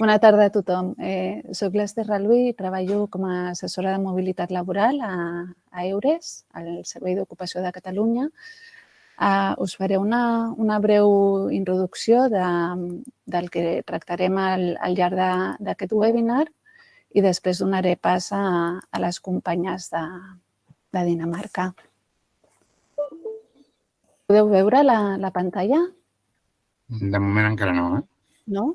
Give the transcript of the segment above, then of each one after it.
Bona tarda a tothom. Soc l'Ester Ralui i treballo com a assessora de mobilitat laboral a Eures, al Servei d'Ocupació de Catalunya. Us faré una breu introducció del que tractarem al llarg d'aquest webinar i després donaré pas a les companyes de Dinamarca. Podeu veure la pantalla? De moment encara no, eh? No?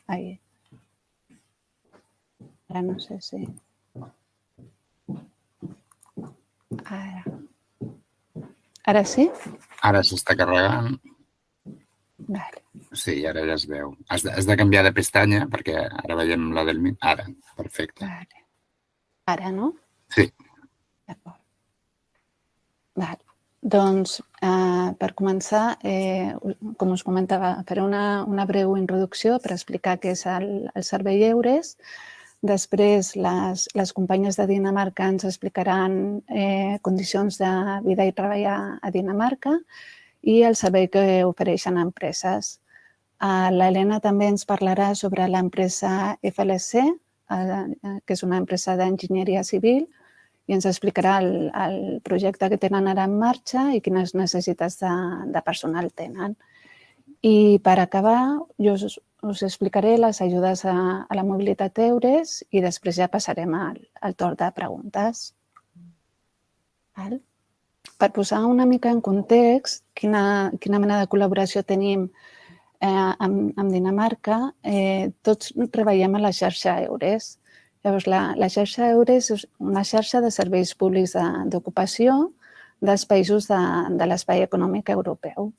Ahí. Ara no sé si... Ara sí? Ara s'està carregant. Vale. Sí, ara ja es veu. Has de canviar de pestanya perquè ara veiem la del mig. Ara, perfecte. Vale. Ara, no? Sí. D'acord. Vale. Doncs, per començar, com us comentava, faré una breu introducció per explicar què és el Servei Eures. Després, les companyes de Dinamarca ens explicaran condicions de vida i treball a Dinamarca i el servei que ofereixen empreses. L'Helena també ens parlarà sobre l'empresa FLC, que és una empresa d'enginyeria civil, i ens explicarà el projecte que tenen ara en marxa i quines necessitats de personal tenen. I per acabar, jo us explicaré les ajudes a la mobilitat Eures i després ja passarem al torn de preguntes. Per posar una mica en context quina mena de col·laboració tenim amb Dinamarca, tots treballem a la Xarxa Eures. Llavors, la Xarxa Eures és una xarxa de serveis públics d'ocupació dels països de l'espai econòmic europeu.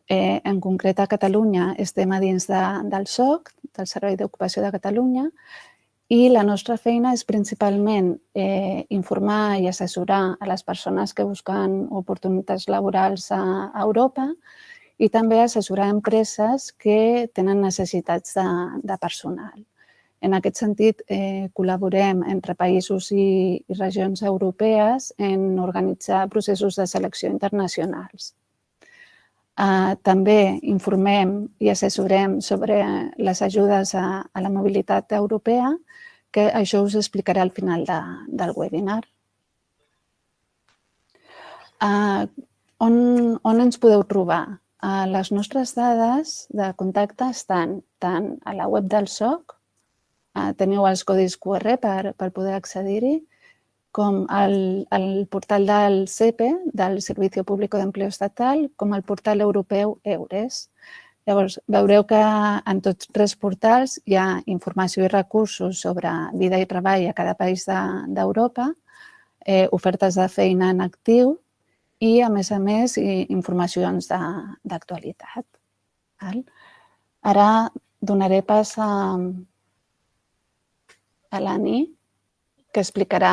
En concret, a Catalunya estem a dins del SOC, del Servei d'Ocupació de Catalunya, i la nostra feina és principalment informar i assessorar a les persones que busquen oportunitats laborals a Europa i també assessorar empreses que tenen necessitats de personal. En aquest sentit, col·laborem entre països i regions europees en organitzar processos de selecció internacionals. També informem i assessorem sobre les ajudes a la mobilitat europea, que això us explicaré al final del webinar. On ens podeu trobar? Les nostres dades de contacte estan tant a la web del SOC, teniu els codis QR per poder accedir-hi, com al portal del CEPE, del Servicio Público de Empleo Estatal, com al portal europeu Eures. Llavors, veureu que en tots tres portals hi ha informació i recursos sobre vida i treball a cada país d'Europa, ofertes de feina en actiu i, a més, informacions d'actualitat. Ara donaré pas a l'Ani, que explicarà...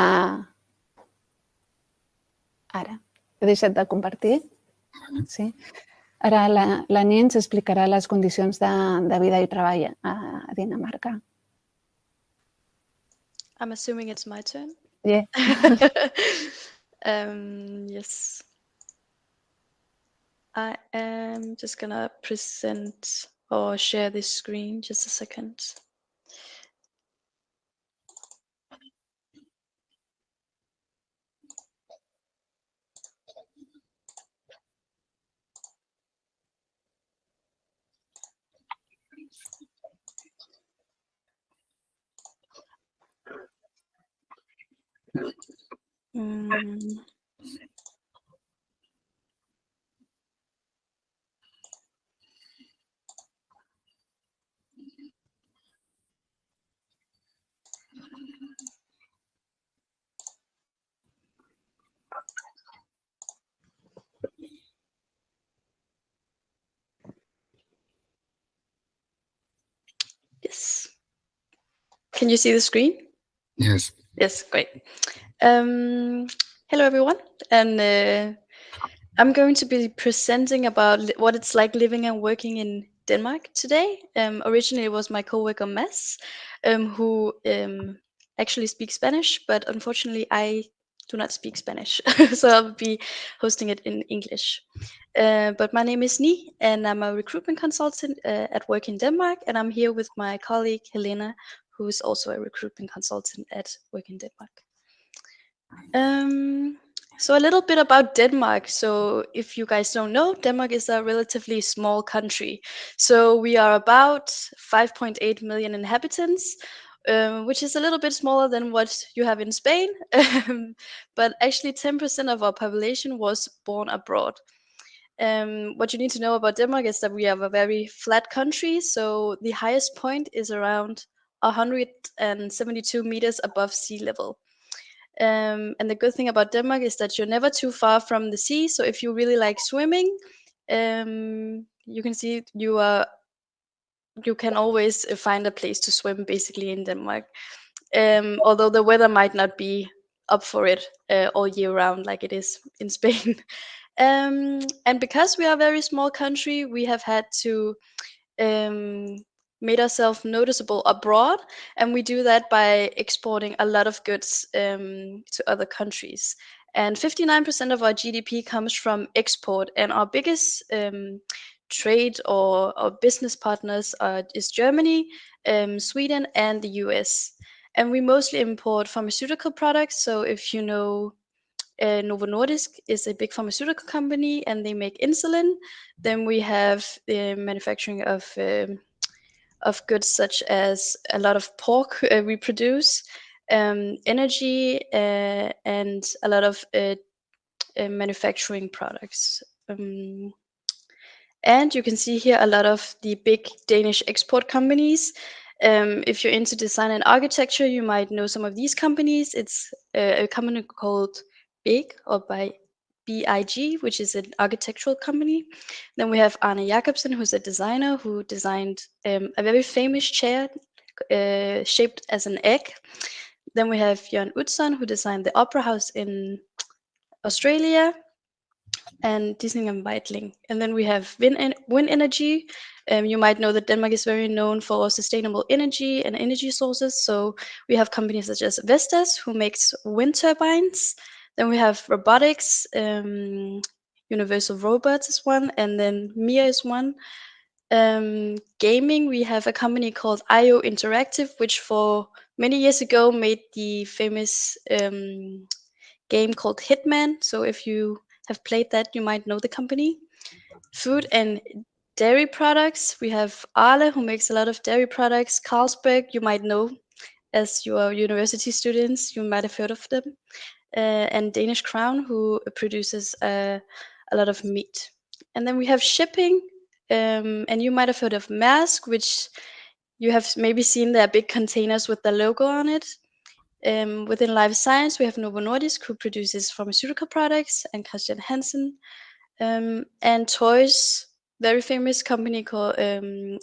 Ara, he deixat de compartir. Sí. Ara l'Ani ens explicarà les condicions de vida i treball a Dinamarca. I'm assuming it's my turn. Yeah. Yes. I am just gonna present or share this screen. Just a second. Yes. Can you see the screen? Yes. Yes, great. Hello, everyone. And I'm going to be presenting about what it's like living and working in Denmark today. Originally, it was my coworker, Mads, who actually speaks Spanish, but unfortunately, I do not speak Spanish, so I'll be hosting it in English. But my name is Ni, and I'm a recruitment consultant at Work in Denmark, and I'm here with my colleague Helena, who is also a recruitment consultant at Work in Denmark. So a little bit about Denmark. So if you guys don't know, Denmark is a relatively small country. So we are about 5.8 million inhabitants, which is a little bit smaller than what you have in Spain. But actually 10% of our population was born abroad. What you need to know about Denmark is that we have a very flat country. So the highest point is around 172 meters above sea level. And the good thing about Denmark is that you're never too far from the sea. So if you really like swimming, you can see you can always find a place to swim basically in Denmark. Although the weather might not be up for it all year round like it is in Spain. And because we are a very small country, we have had to made ourselves noticeable abroad, and we do that by exporting a lot of goods to other countries. And 59% of our GDP comes from export, and our biggest trade or business partners is Germany, Sweden, and the US. And we mostly import pharmaceutical products. So if you know, Novo Nordisk is a big pharmaceutical company, and they make insulin. Then we have the manufacturing of goods such as a lot of pork we produce, energy, and a lot of manufacturing products. And you can see here a lot of the big Danish export companies. If you're into design and architecture, you might know some of these companies. It's a company called BIG, or by BIG, which is an architectural company. Then we have Arne Jacobsen, who's a designer who designed a very famous chair shaped as an egg. Then we have Jørn Utzon, who designed the Opera House in Australia, and Disney and Weitling. And then we have wind energy. You might know that Denmark is very known for sustainable energy and energy sources. So we have companies such as Vestas, who makes wind turbines. Then we have robotics. Universal Robots is one, and then Mia is one. Gaming, we have a company called IO Interactive, which for many years ago made the famous game called Hitman. So if you have played that, you might know the company. Food and dairy products, we have Arla, who makes a lot of dairy products. Carlsberg, you might know as you are university students, you might have heard of them. And Danish Crown, who produces a lot of meat. And then we have shipping, and you might have heard of Maersk, which you have maybe seen their big containers with the logo on it. Within life science, we have Novo Nordisk, who produces pharmaceutical products, and Christian Hansen. And toys, very famous company called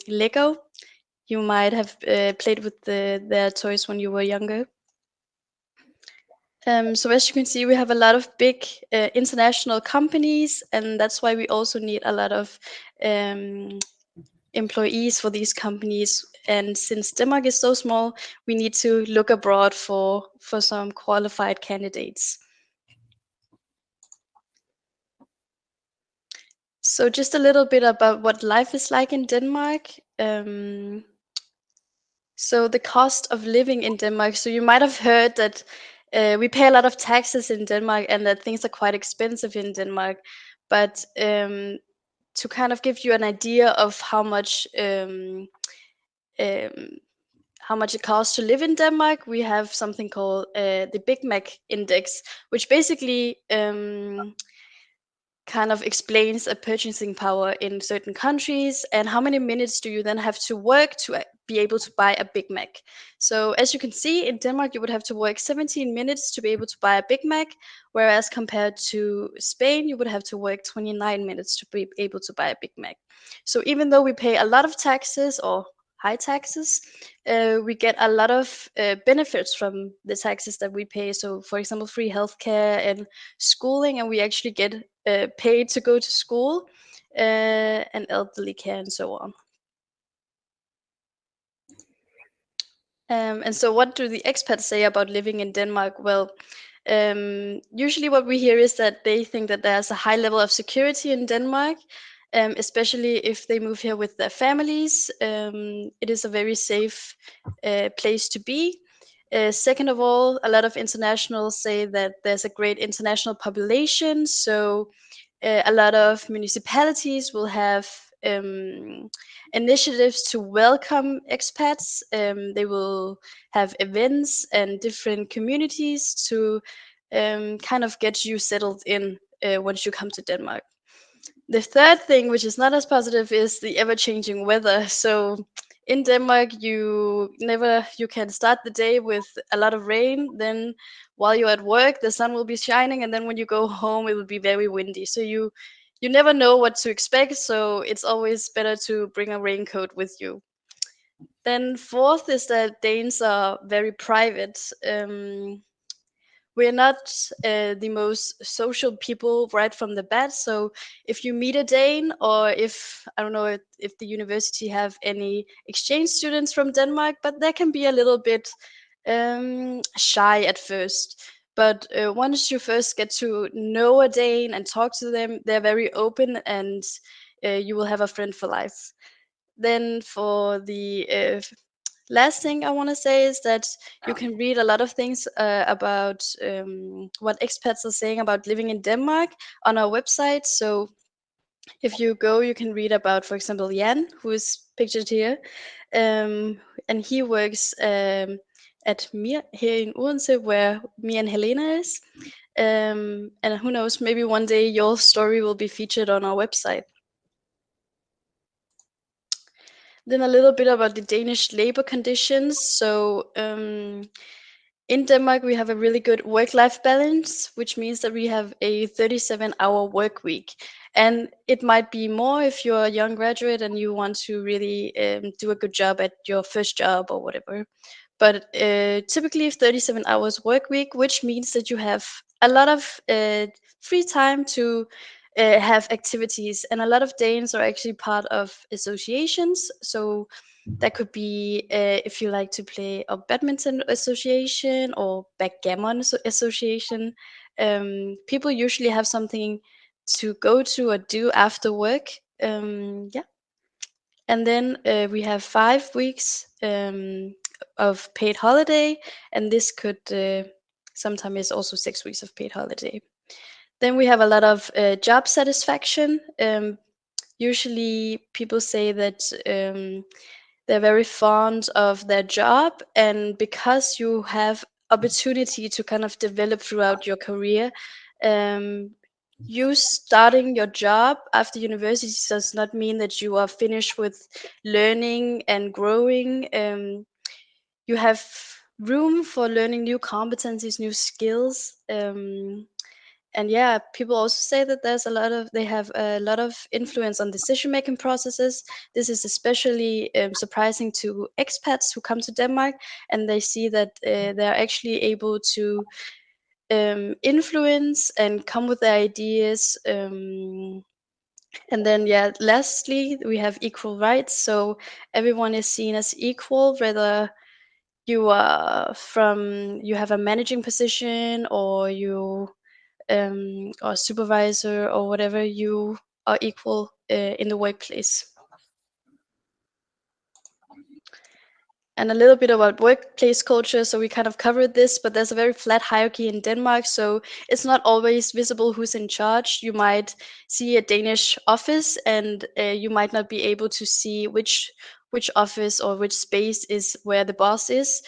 Lego. You might have played with their toys when you were younger. So as you can see, we have a lot of big international companies, and that's why we also need a lot of employees for these companies. And since Denmark is so small, we need to look abroad for some qualified candidates. So just a little bit about what life is like in Denmark. So the cost of living in Denmark. So you might have heard that we pay a lot of taxes in Denmark, and that things are quite expensive in Denmark. But to kind of give you an idea of how much it costs to live in Denmark, we have something called the Big Mac Index, which basically kind of explains a purchasing power in certain countries, and how many minutes do you then have to work to be able to buy a Big Mac. So as you can see, in Denmark you would have to work 17 minutes to be able to buy a Big Mac, whereas compared to Spain you would have to work 29 minutes to be able to buy a Big Mac. So even though we pay a lot of taxes, or high taxes, we get a lot of benefits from the taxes that we pay. So for example, free healthcare and schooling, and we actually get paid to go to school, and elderly care, and so on. And so what do the expats say about living in Denmark? Well, Usually what we hear is that they think that there's a high level of security in Denmark, especially if they move here with their families. It is a very safe place to be. Second of all, a lot of internationals say that there's a great international population, so a lot of municipalities will have initiatives to welcome expats. They will have events and different communities to kind of get you settled in once you come to Denmark. The third thing, which is not as positive, is the ever-changing weather. So in Denmark, you can start the day with a lot of rain. Then while you're at work, the sun will be shining, and then when you go home, it will be very windy. So you never know what to expect. So it's always better to bring a raincoat with you. Then fourth is that Danes are very private. We're not the most social people right from the bat. So if you meet a Dane, or if I don't know if the university have any exchange students from Denmark, but they can be a little bit shy at first. But once you first get to know a Dane and talk to them, they're very open, and you will have a friend for life. Then for the last thing I want to say is that you can read a lot of things about what expats are saying about living in Denmark on our website. So if you go, you can read about, for example, Jan, who is pictured here, and he works at Mir here in Odense, where me and Helena is. And who knows, maybe one day your story will be featured on our website. Then a little bit about the Danish labor conditions. So in Denmark, we have a really good work-life balance, which means that we have a 37-hour work week. And it might be more if you're a young graduate and you want to really do a good job at your first job or whatever. But typically 37 hours work week, which means that you have a lot of free time to have activities. And a lot of Danes are actually part of associations. So that could be if you like to play a badminton association or backgammon association. People usually have something to go to or do after work. Yeah. And then we have 5 weeks of paid holiday, and this could sometimes is also 6 weeks of paid holiday. Then we have a lot of job satisfaction. Usually people say that they're very fond of their job, and because you have opportunity to kind of develop throughout your career, you starting your job after university does not mean that you are finished with learning and growing. You have room for learning new competencies, new skills. And yeah, people also say that they have a lot of influence on decision making processes. This is especially surprising to expats who come to Denmark, and they see that they're actually able to influence and come with their ideas. And then yeah, lastly, we have equal rights. So everyone is seen as equal, whether you have a managing position, or you or supervisor or whatever, you are equal in the workplace. And a little bit about workplace culture. So we kind of covered this, but there's a very flat hierarchy in Denmark. So it's not always visible who's in charge. You might see a Danish office, and you might not be able to see which office or which space is where the boss is.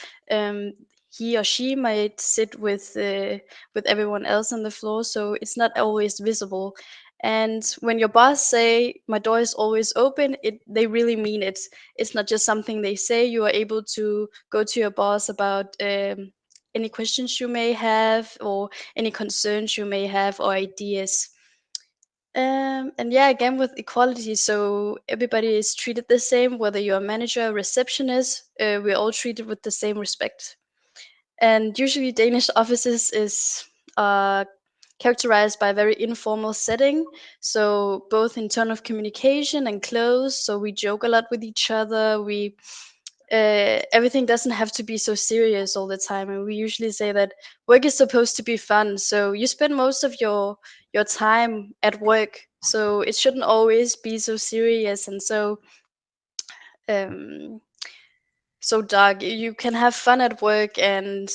He or she might sit with everyone else on the floor, so it's not always visible. And when your boss say my door is always open, they really mean it. It's not just something they say. You are able to go to your boss about any questions you may have, or any concerns you may have, or ideas. And yeah, again with equality, so everybody is treated the same, whether you're a manager or receptionist. We're all treated with the same respect. And usually Danish offices is characterized by a very informal setting. So both in terms of communication and clothes. So we joke a lot with each other. We everything doesn't have to be so serious all the time. And we usually say that work is supposed to be fun. So you spend most of your time at work. So it shouldn't always be so serious and um, so dark. You can have fun at work, and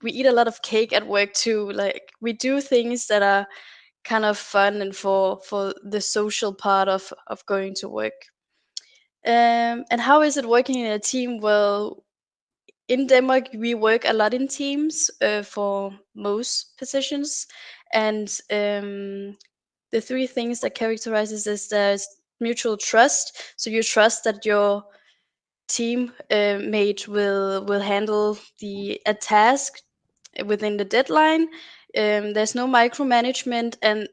we eat a lot of cake at work too. Like we do things that are kind of fun and for the social part of going to work. And how is it working in a team? Well, in Denmark, we work a lot in teams for most positions, and the three things that characterizes this: there's mutual trust. So you trust that your team mate will handle a task within the deadline. There's no micromanagement, and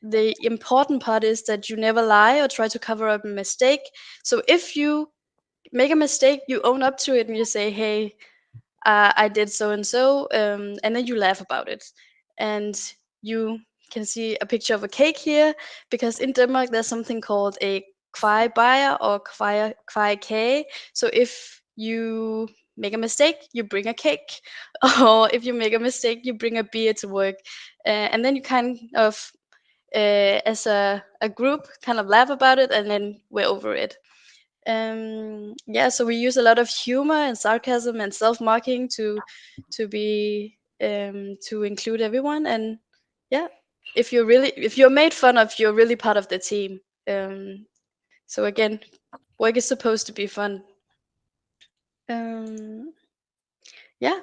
the important part is that you never lie or try to cover up a mistake. So if you make a mistake, you own up to it and you say, "Hey, I did so and so," and then you laugh about it. And you can see a picture of a cake here, because in Denmark there's something called a kvejebajer or kvejekage. So if you make a mistake, you bring a cake, or if you make a mistake, you bring a beer to work, and then you kind of, as a group, kind of laugh about it, and then we're over it. Yeah, so we use a lot of humor and sarcasm and self-mocking to be to include everyone. And yeah, if you're made fun of, you're really part of the team. So again, work is supposed to be fun. um yeah,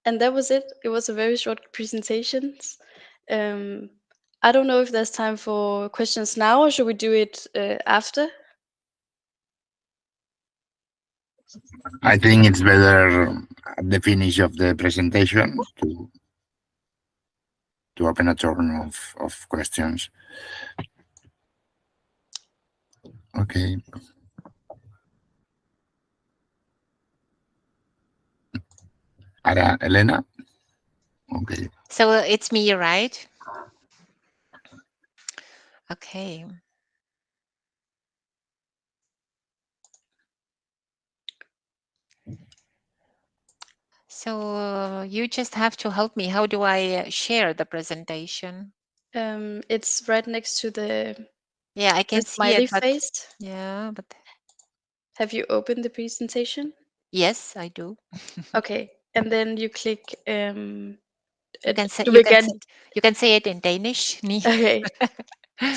and that was it. It was a very short presentation. um I don't know if there's time for questions now, or should we do it after? I think it's better at the finish of the presentation to open a turn of questions. Okay. Ara, Elena? Okay. So it's me, right? Okay. So you just have to help me. How do I share the presentation? It's right next to the I can see smiley it, but face. but Have you opened the presentation? yes, I do. Okay, and then you click You can say du vil gerne. you can say it in Danish. Okay,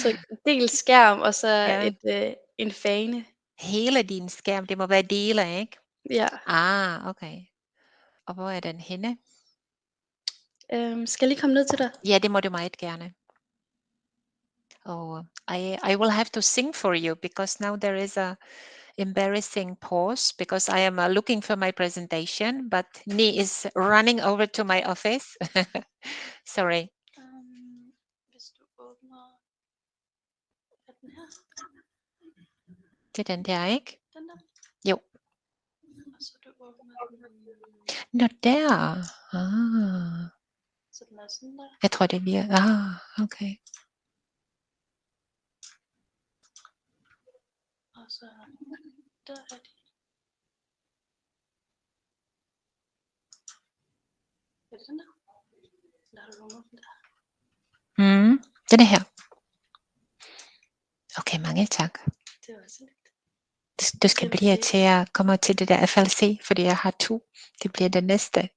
så del skærm, og så Ja. en fane. Hele din skærm, det må være dele, ikke? Ja. Okay. Og hvor er den henne? Skal jeg lige komme ned til dig? Ja, det må du meget gerne. Oh, I will have to sing for you, because now there is a embarrassing pause, because I am looking for my presentation, but Ni is running over to my office. Sorry. Hvis du åbner den her. Det er den der, ikke? Den der. Jo. Og så du åbner den. Nå, der. Så den er sådan der. Jeg tror, det bliver... okay. Og så der er de. Er det den der? Eller har du nogen den der? Den er her. Okay, mange tak. Det var så lidt. Du skal blive til at komme til det der FLC, fordi jeg har 2. Det bliver det næste.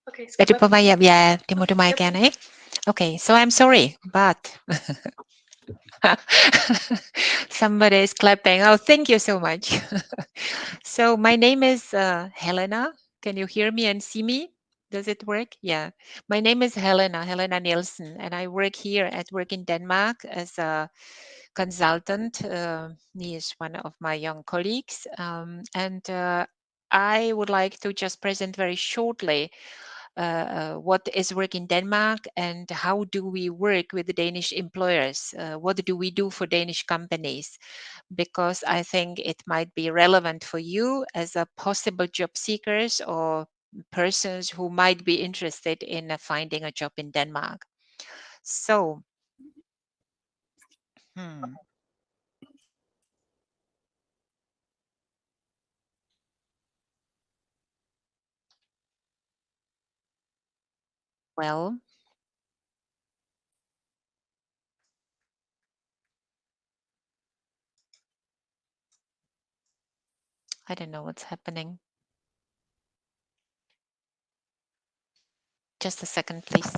Okay, er du på vej hjem? Ja, det må du meget gerne, ikke? Okay, so I'm sorry, but somebody is clapping. Oh, thank you so much. So my name is Helena. Can you hear me and see me? Does it work? Yeah. My name is Helena Nielsen, and I work here at Work in Denmark as a consultant. He is one of my young colleagues. And I would like to just present very shortly what is Work in Denmark and how do we work with the Danish employers? What do we do for Danish companies? Because I think it might be relevant for you as a possible job seekers or persons who might be interested in finding a job in Denmark. So, Well, I don't know what's happening. Just a second, please.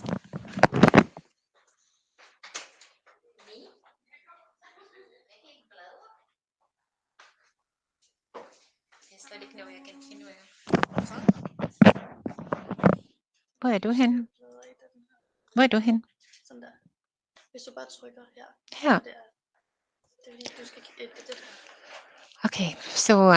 Hvor er du hen? Hvor er du hen? Sådan der. Hvis du bare trykker her. Her. Det er fordi, du skal det. Okay, so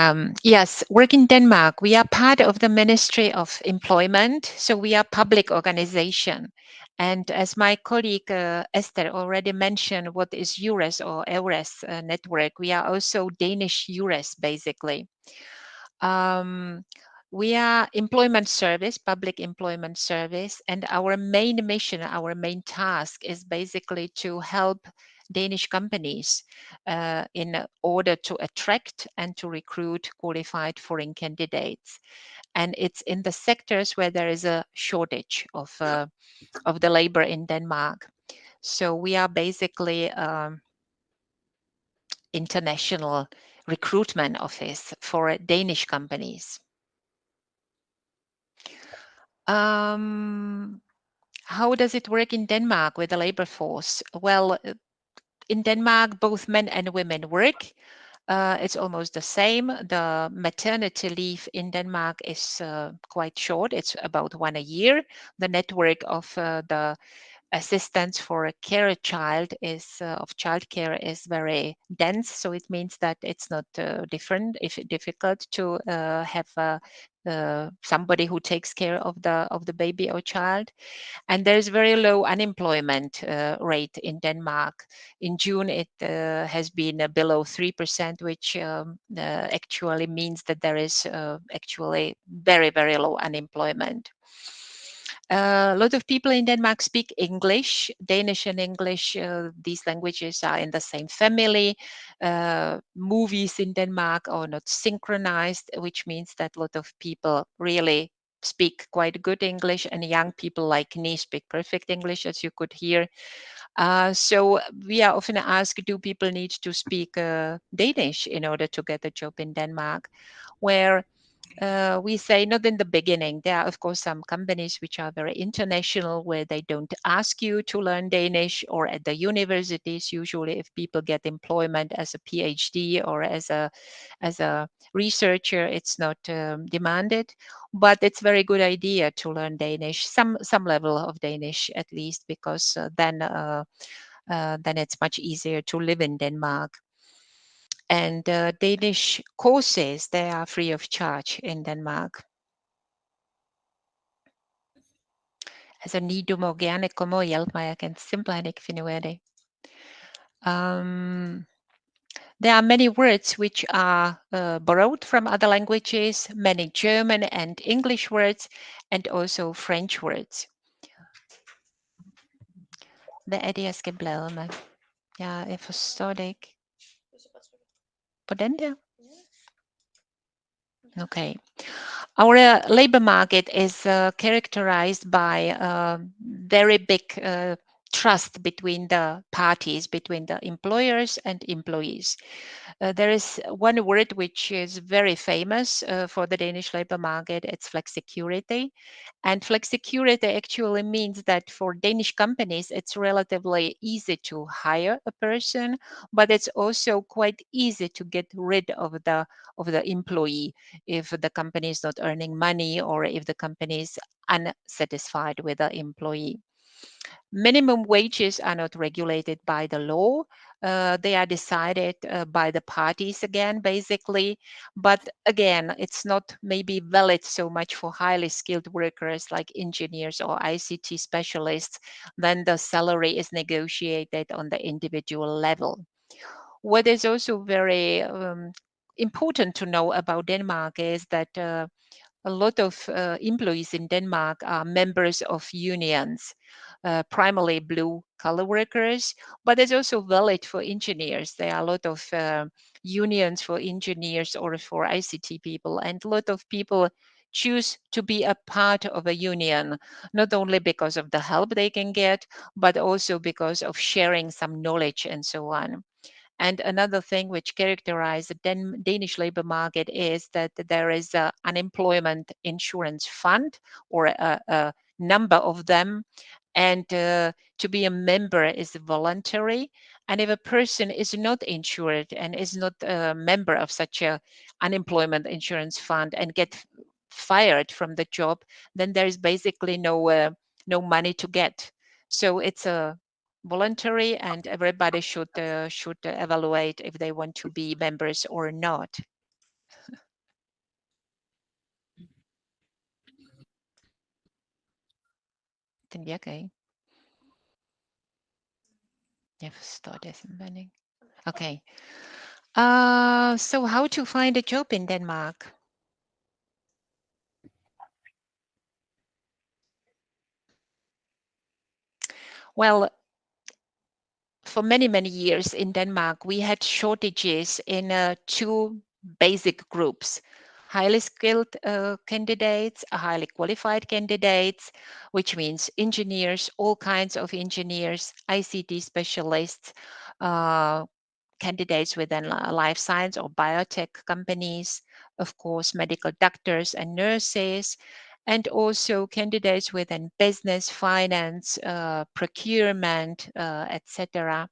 yes, work in Denmark. We are part of the Ministry of Employment, so we are public organization. And as my colleague Esther already mentioned, what is Eures or Eures network? We are also Danish Eures, basically. We are employment service, public employment service, and our main mission, our main task is basically to help Danish companies in order to attract and to recruit qualified foreign candidates. And it's in the sectors where there is a shortage of the labor in Denmark. So we are basically international recruitment office for Danish companies. How does it work in Denmark with the labor force? Well, in Denmark, both men and women work. It's almost the same. The maternity leave in Denmark is quite short. It's about 1 a year. The network of the assistance for a care child of childcare is very dense. So it means that it's not difficult to have somebody who takes care of the baby or child. And there's very low unemployment rate in Denmark. In June, it has been below 3%, which actually means that there is actually very, very low unemployment. A lot of people in Denmark speak English. Danish and English, these languages are in the same family. Movies in Denmark are not synchronized, which means that a lot of people really speak quite good English, and young people like me speak perfect English, as you could hear. So we are often asked, do people need to speak Danish in order to get a job in Denmark? Where we say not in the beginning. There are, of course, some companies which are very international where they don't ask you to learn Danish, or at the universities, usually if people get employment as a PhD or as a researcher, it's not demanded. But it's very good idea to learn Danish, some level of Danish at least, because then it's much easier to live in Denmark. And Danish courses, they are free of charge in Denmark. Altså, du må gerne komme og hjælpe mig. Jeg kan simpelthen ikke finde ud af det. There are many words which are borrowed from other languages, many German and English words, and also French words. Hvad er det, jeg skal bladre med? Jeg forstår det ikke. På den der? Okay. Our labor market is characterized by very big trust between the parties, between the employers and employees. There is one word which is very famous for the Danish labor market. It's flexicurity. And flexicurity actually means that for Danish companies, it's relatively easy to hire a person, but it's also quite easy to get rid of the employee if the company is not earning money, or if the company is unsatisfied with the employee. Minimum wages are not regulated by the law. They are decided by the parties again, basically. But again, it's not maybe valid so much for highly skilled workers like engineers or ICT specialists. Then the salary is negotiated on the individual level. What is also very important to know about Denmark is that a lot of employees in Denmark are members of unions, primarily blue-collar workers, but it's also valid for engineers. There are a lot of unions for engineers or for ICT people, and a lot of people choose to be a part of a union, not only because of the help they can get, but also because of sharing some knowledge and so on. And another thing which characterizes the Danish labor market is that there is an unemployment insurance fund, or a number of them. And to be a member is voluntary. And if a person is not insured and is not a member of such a unemployment insurance fund and get fired from the job, then there is basically no money to get. So it's a voluntary, and everybody should evaluate if they want to be members or not. Okay. Okay. So how to find a job in Denmark? Well, for many, many years in Denmark, we had shortages in two basic groups: highly skilled candidates, highly qualified candidates, which means engineers, all kinds of engineers, ICT specialists, candidates within life science or biotech companies, of course, medical doctors and nurses, and also candidates within business, finance, procurement, etc.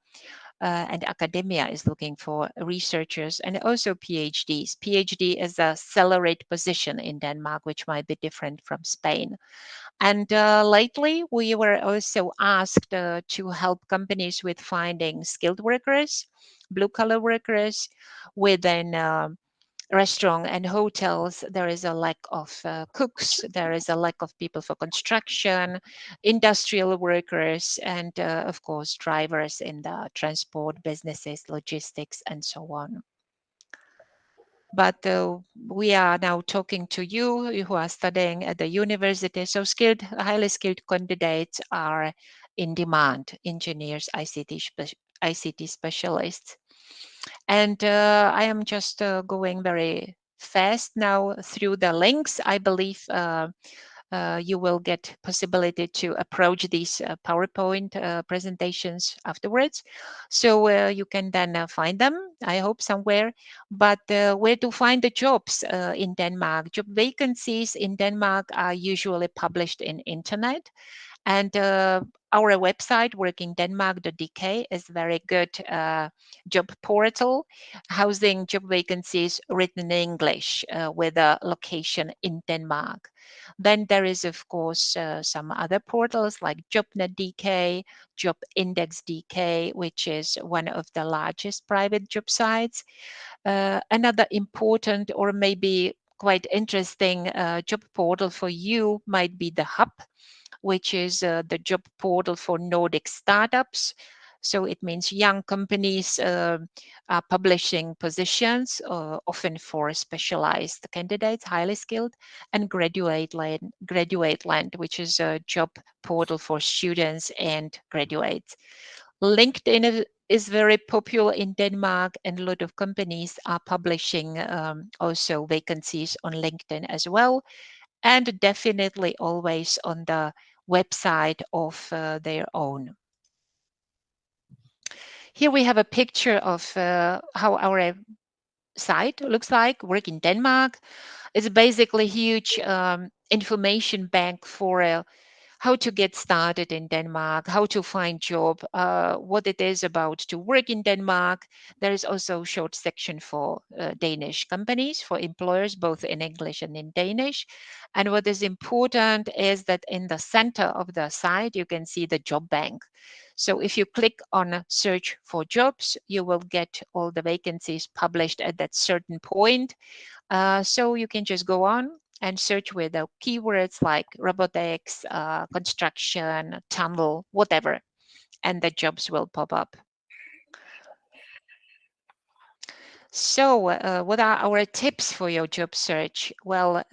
And academia is looking for researchers, and also PhDs. PhD is a salaried position in Denmark, which might be different from Spain. And lately, we were also asked to help companies with finding skilled workers, blue-collar workers within restaurant and hotels. There is a lack of cooks. There is a lack of people for construction, industrial workers, and of course, drivers in the transport businesses, logistics, and so on. But we are now talking to you who are studying at the university. So highly skilled candidates are in demand: engineers, ICT specialists. And I am just going very fast now through the links. I believe you will get possibility to approach these PowerPoint presentations afterwards. So you can then find them, I hope, somewhere. But where to find the jobs in Denmark? Job vacancies in Denmark are usually published in internet. And our website, workingdenmark.dk, is very good job portal, housing job vacancies written in English with a location in Denmark. Then there is, of course, some other portals like JobNet.dk, JobIndex.dk, which is one of the largest private job sites. Another important, or maybe quite interesting job portal for you might be the Hub, which is the job portal for Nordic startups. So it means young companies are publishing positions, often for specialized candidates, highly skilled, and Graduate Land, which is a job portal for students and graduates. LinkedIn is very popular in Denmark, and a lot of companies are publishing also vacancies on LinkedIn as well, and definitely always on the website of their own. Here we have a picture of how our site looks like. Work in Denmark. It's basically a huge information bank for how to get started in Denmark, how to find job, what it is about to work in Denmark. There is also a short section for Danish companies, for employers, both in English and in Danish. And what is important is that in the center of the site, you can see the job bank. So if you click on search for jobs, you will get all the vacancies published at that certain point. So you can just go on and search with the keywords like robotics, construction, tunnel, whatever, and the jobs will pop up. So what are our tips for your job search? Well,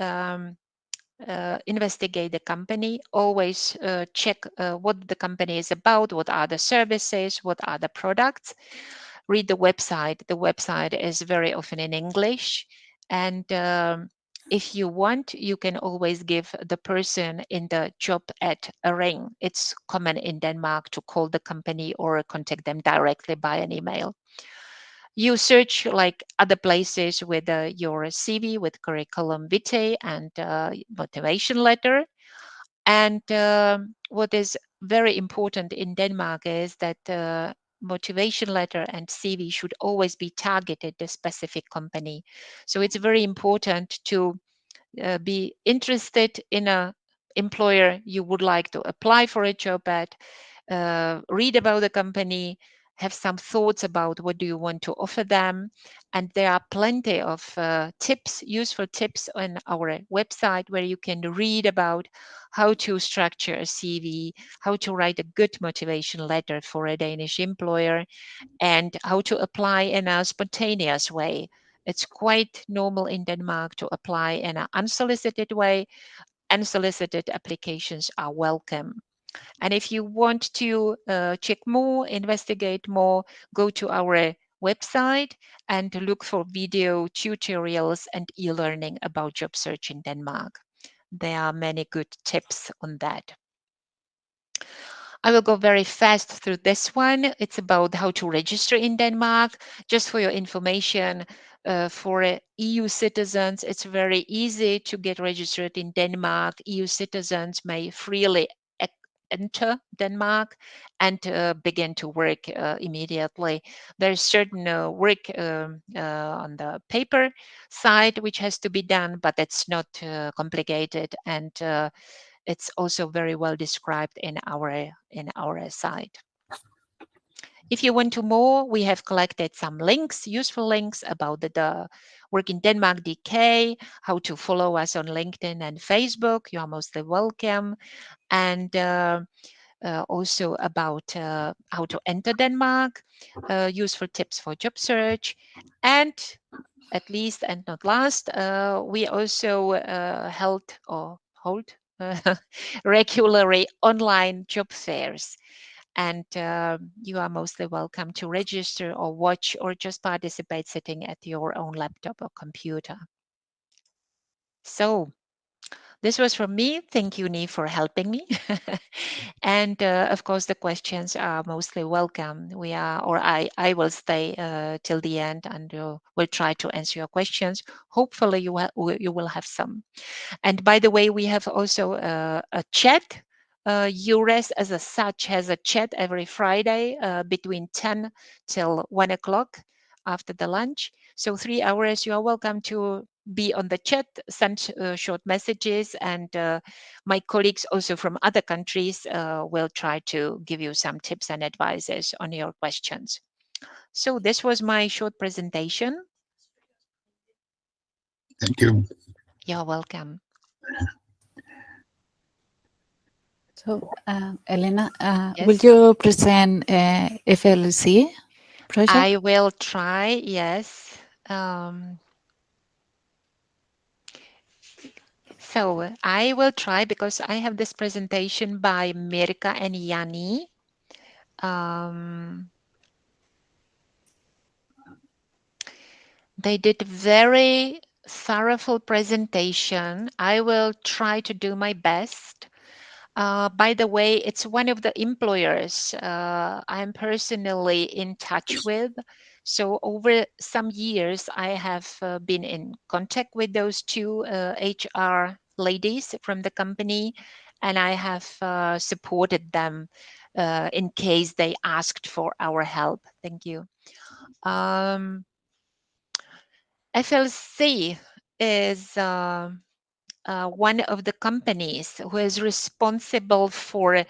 investigate the company, always check what the company is about, what are the services, what are the products. Read the website. The website is very often in English. And if you want, you can always give the person in the job ad a ring. It's common in Denmark to call the company or contact them directly by an email. You search like other places with your CV, with curriculum vitae and motivation letter. And what is very important in Denmark is that motivation letter and CV should always be targeted to a specific company. So it's very important to be interested in a employer you would like to apply for a job at, read about the company, have some thoughts about what do you want to offer them. And there are plenty of tips, useful tips on our website where you can read about how to structure a CV, how to write a good motivation letter for a Danish employer, and how to apply in a spontaneous way. It's quite normal in Denmark to apply in an unsolicited way. Unsolicited applications are welcome. And if you want to check more, investigate more, go to our website and look for video tutorials and e-learning about job search in Denmark. There are many good tips on that. I will go very fast through this one. It's about how to register in Denmark. Just for your information, for EU citizens, it's very easy to get registered in Denmark. EU citizens may freely enter Denmark and begin to work immediately. There's certain work on the paper side which has to be done, but it's not complicated, and it's also very well described in our site. If you want to more, we have collected some links, useful links about the Work in Denmark DK, how to follow us on LinkedIn and Facebook. You are mostly welcome. And also about how to enter Denmark, useful tips for job search, and at least and not last, we also hold regularly online job fairs. And you are mostly welcome to register or watch or just participate sitting at your own laptop or computer. So this was from me. Thank you, Ni, for helping me. And of course, the questions are mostly welcome. I will stay till the end and will try to answer your questions. Hopefully, you will have some. And by the way, we have also a chat. Eures as a such has a chat every Friday between 10 till 1 o'clock after the lunch. So 3 hours, you are welcome to be on the chat, send short messages, and my colleagues also from other countries will try to give you some tips and advices on your questions. So this was my short presentation. Thank you. You're welcome. So, Elena, Yes. will you present FLC project? I will try, yes. So I will try, because I have this presentation by Mirka and Yanni. They did very thorough presentation. I will try to do my best. By the way, it's one of the employers I'm personally in touch with. So over some years, I have been in contact with those two HR ladies from the company, and I have supported them in case they asked for our help. Thank you. FLC is one of the companies who is responsible for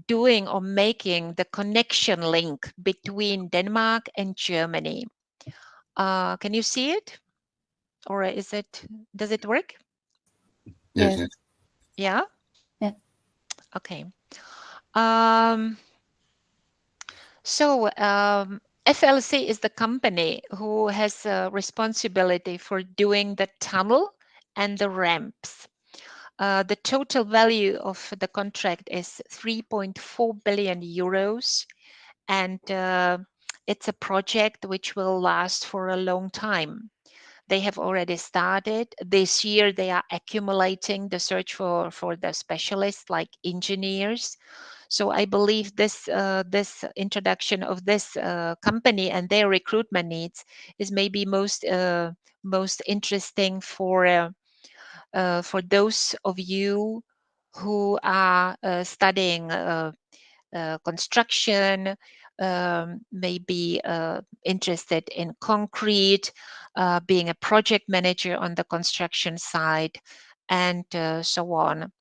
doing or making the connection link between Denmark and Germany. Can you see it? Or does it work? Yes. Yes. Yeah? Yeah. Okay. So FLC is the company who has responsibility for doing the tunnel and the ramps. The total value of the contract is 3.4 billion euros, and it's a project which will last for a long time. they have already started. This year, they are accumulating the search for the specialists like engineers. So I believe this introduction of this company and their recruitment needs is maybe most interesting for those of you who are studying construction, maybe interested in concrete, being a project manager on the construction side, and so on.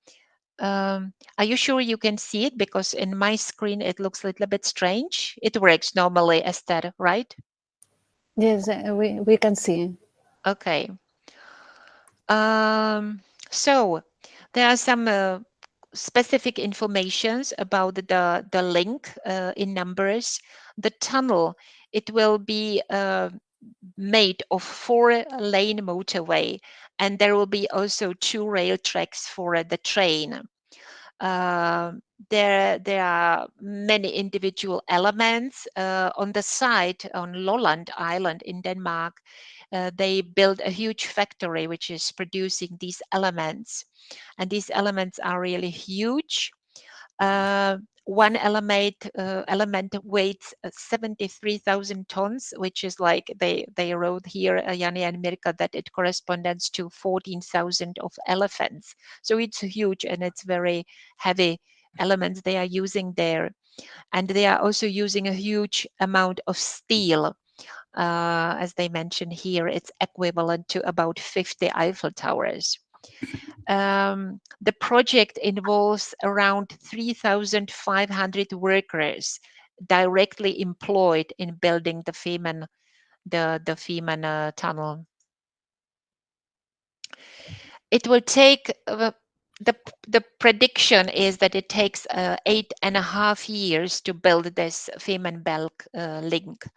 Are you sure you can see it? Because in my screen it looks a little bit strange. It works normally, Esther, right? Yes, we can see. Okay. So there are some specific informations about the link in numbers. The tunnel, it will be made of 4-lane motorway, and there will be also 2 rail tracks for the train. There are many individual elements on the site on Lolland Island in Denmark. They built a huge factory which is producing these elements, and these elements are really huge. One element weighs 73,000 tons, which is like they wrote here, Jani and Mirka, that it corresponds to 14,000 of elephants. So it's huge and it's very heavy elements they are using there. And they are also using a huge amount of steel. As they mentioned here, it's equivalent to about 50 Eiffel Towers. The project involves around 3,500 workers directly employed in building the Fehmarn tunnel. It will take the prediction is that it takes 8.5 years to build this Fehmarn Belt link.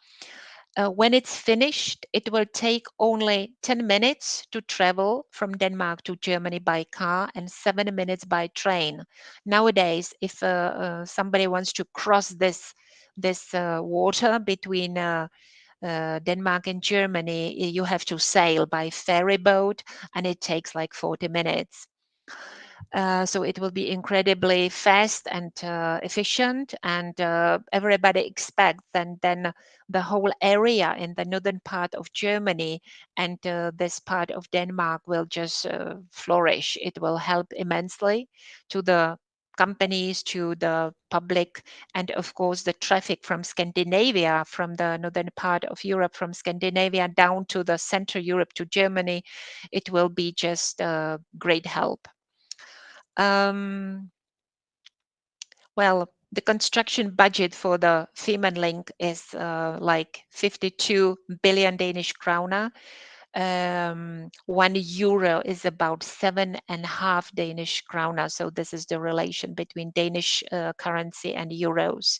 When it's finished, it will take only 10 minutes to travel from Denmark to Germany by car and 7 minutes by train. Nowadays, if somebody wants to cross this water between Denmark and Germany, you have to sail by ferry boat, and it takes like 40 minutes. So it will be incredibly fast and efficient, and everybody expects then the whole area in the northern part of Germany and this part of Denmark will just flourish. It will help immensely to the companies, to the public, and of course the traffic from Scandinavia, from the northern part of Europe, from Scandinavia down to the Central Europe to Germany. It will be just a great help. Well, the construction budget for the Fehmarn Link is like 52 billion Danish kroner. €1 is about 7.5 Danish kroner. So this is the relation between Danish currency and euros.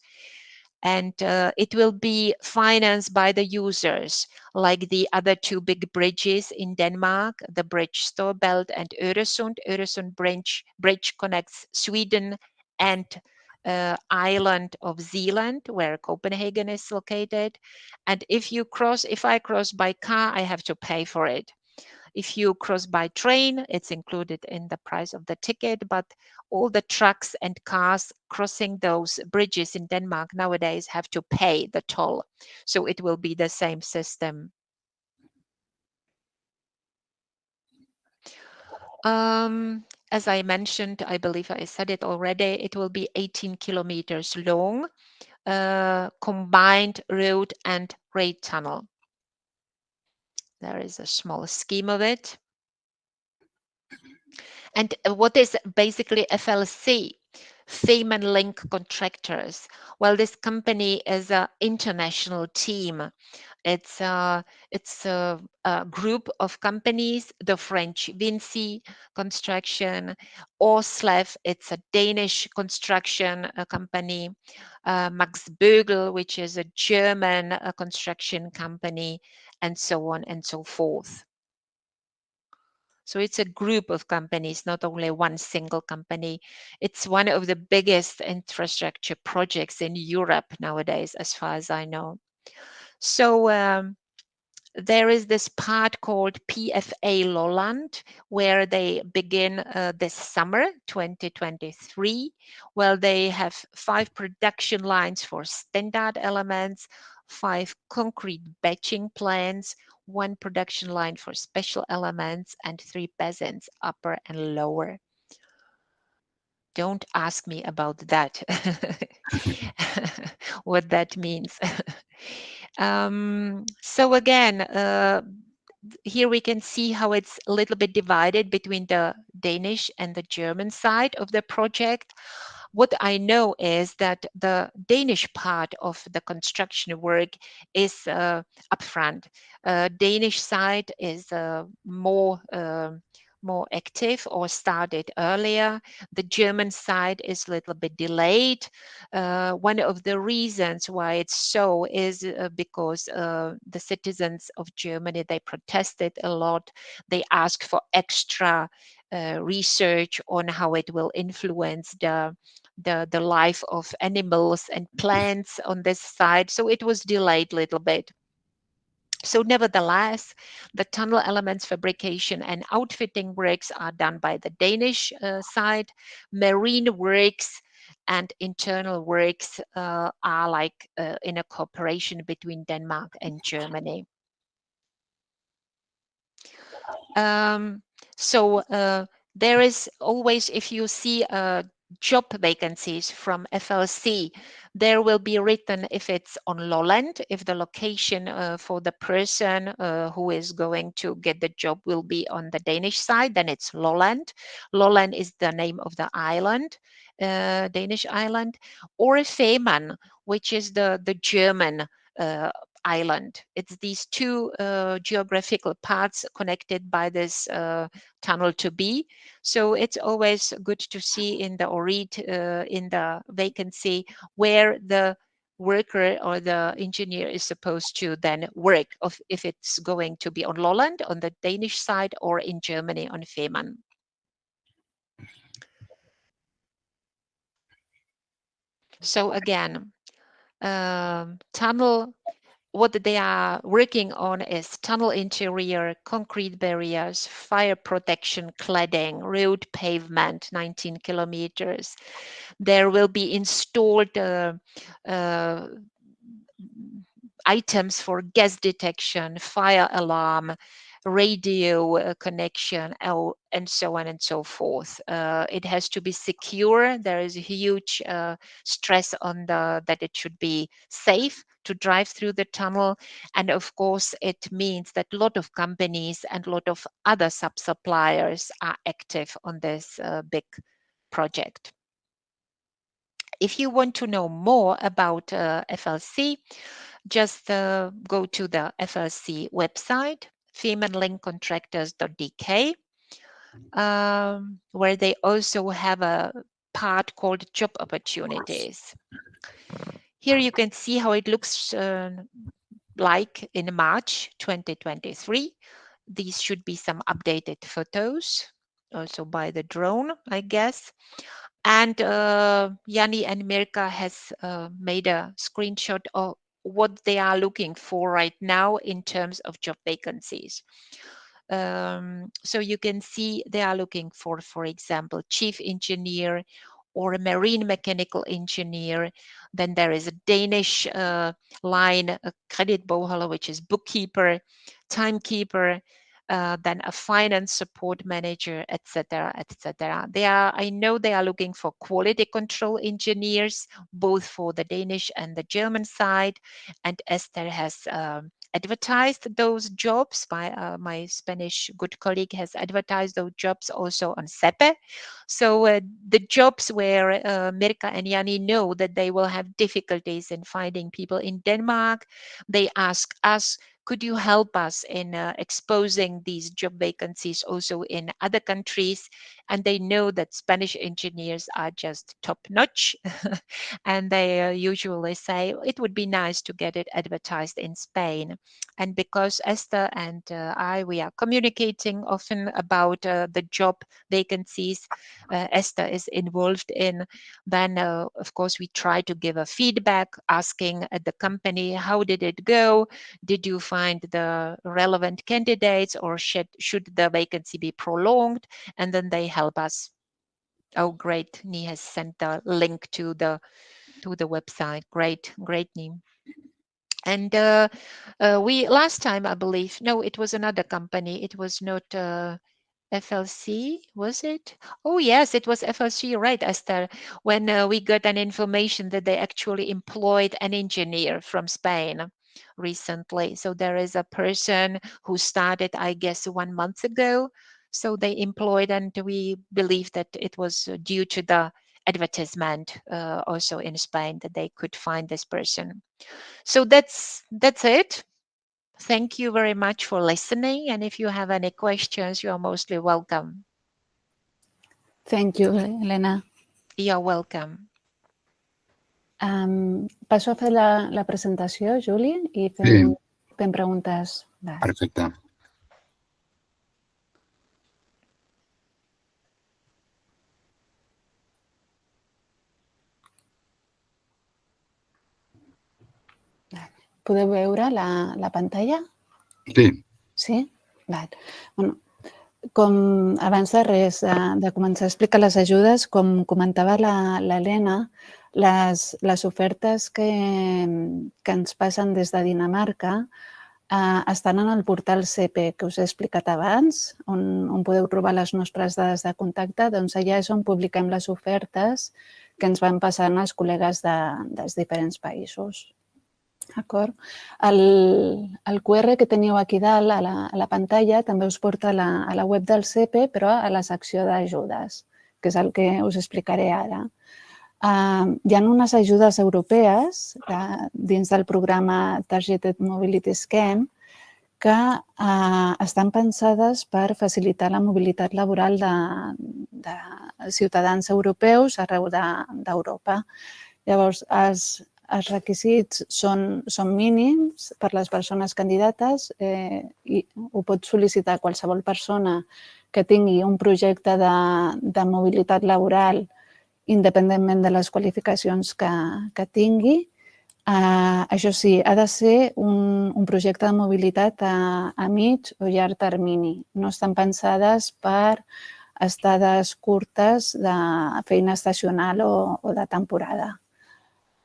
And it will be financed by the users, like the other 2 big bridges in Denmark, the bridge Storebælt and Øresund. Øresund bridge connects Sweden and island of Zealand, where Copenhagen is located. And if I cross by car, I have to pay for it. If you cross by train, it's included in the price of the ticket, but all the trucks and cars crossing those bridges in Denmark nowadays have to pay the toll. So it will be the same system. As I mentioned, I believe I said it already, it will be 18 kilometers long, combined road and rail tunnel. There is a small scheme of it. And what is basically FLC? Fehmarn Link Contractors. Well, this company is an international team. It's a group of companies, the French Vinci Construction, Orslev, it's a Danish construction company, Max Bögel, which is a German construction company, and so on and so forth. So it's a group of companies, not only one single company. It's one of the biggest infrastructure projects in Europe nowadays, as far as I know. So there is this part called PFA Lolland, where they begin this summer, 2023, where they have 5 production lines for standard elements, 5 concrete batching plants, 1 production line for special elements, and 3 basins, upper and lower. Don't ask me about that, what that means. So again, here we can see how it's a little bit divided between the Danish and the German side of the project. What I know is that the Danish part of the construction work is upfront. Danish side is more active or started earlier. The German side is a little bit delayed. One of the reasons why it's so is because the citizens of Germany, they protested a lot. They asked for extra research on how it will influence the life of animals and plants on this side. So it was delayed a little bit. So nevertheless, the tunnel elements fabrication and outfitting works are done by the Danish side. Marine works and internal works are like in a cooperation between Denmark and Germany. There is always, if you see job vacancies from FLC, there will be written if it's on Lolland, if the location for the person who is going to get the job will be on the Danish side, then it's Lolland. Lolland is the name of the island, Danish island, or Fehmarn, which is the German island. It's these 2 geographical parts connected by this tunnel to be. So it's always good to see in the or read in the vacancy where the worker or the engineer is supposed to then work, if it's going to be on Lolland on the Danish side or in Germany on Fehmarn. So again, tunnel, what they are working on is tunnel interior, concrete barriers, fire protection cladding, road pavement, 19 kilometers. There will be installed items for gas detection, fire alarm, radio connection, and so on and so forth. It has to be secure. There is a huge stress on that it should be safe to drive through the tunnel. And of course, it means that a lot of companies and a lot of other sub-suppliers are active on this big project. If you want to know more about FLC, just go to the FLC website, fehmarnlinkcontractors.dk, where they also have a part called job opportunities. Here you can see how it looks like in March 2023. These should be some updated photos, also by the drone, I guess. And Yanni and Mirka has made a screenshot of what they are looking for right now in terms of job vacancies. So you can see they are looking for example, chief engineer or a marine mechanical engineer. Then there is a Danish line, a kreditbogholder, which is bookkeeper, timekeeper, then a finance support manager, etc., etc. I know they are looking for quality control engineers, both for the Danish and the German side. And Esther has advertised those jobs. My Spanish good colleague has advertised those jobs also on SEPE. So the jobs where Mirka and Yanni know that they will have difficulties in finding people in Denmark, they ask us, could you help us in exposing these job vacancies also in other countries? and they know that Spanish engineers are just top-notch. And they usually say, it would be nice to get it advertised in Spain. And because Esther and we are communicating often about the job vacancies Esther is involved in, then of course we try to give a feedback, asking the company, how did it go? Did you find the relevant candidates, or should the vacancy be prolonged? And then they help us. Oh, great. Ni has sent the link to the website. Great, Ni. And we last time, I believe, no, it was another company. It was not FLC, was it? Oh, yes, it was FLC, right, Esther, when we got an information that they actually employed an engineer from Spain recently. So there is a person who started, I guess, 1 month ago. So they employed, and we believe that it was due to the advertisement also in Spain that they could find this person. So that's it. Thank you very much for listening. And if you have any questions, you are mostly welcome. Thank you, Elena. You're welcome. Passo a fer la presentació, Juli, i fem preguntes. Perfecte. Podeu veure la pantalla? Sí. Sí? Bueno, com abans de res, de començar a explicar les ajudes, com comentava l'Helena, les ofertes que ens passen des de Dinamarca estan en el portal CP, que us he explicat abans, on podeu trobar les nostres dades de contacte. Doncs allà és on publiquem les ofertes que ens van passant els col·legues dels diferents països. D'acord? El QR que teniu aquí dalt a la pantalla també us porta a la web del CP, però a la secció d'ajudes, que és el que us explicaré ara. Hi ha unes ajudes europees dins del programa Targeted Mobility Scheme que estan pensades per facilitar la mobilitat laboral de ciutadans europeus arreu d'Europa. Llavors, els requisits són mínims per les persones candidates i ho pot sol·licitar qualsevol persona que tingui un projecte de mobilitat laboral independentment de les qualificacions que tingui. Això sí, ha de ser un projecte de mobilitat a mig o llarg termini. No estan pensades per estades curtes de feina estacional o de temporada.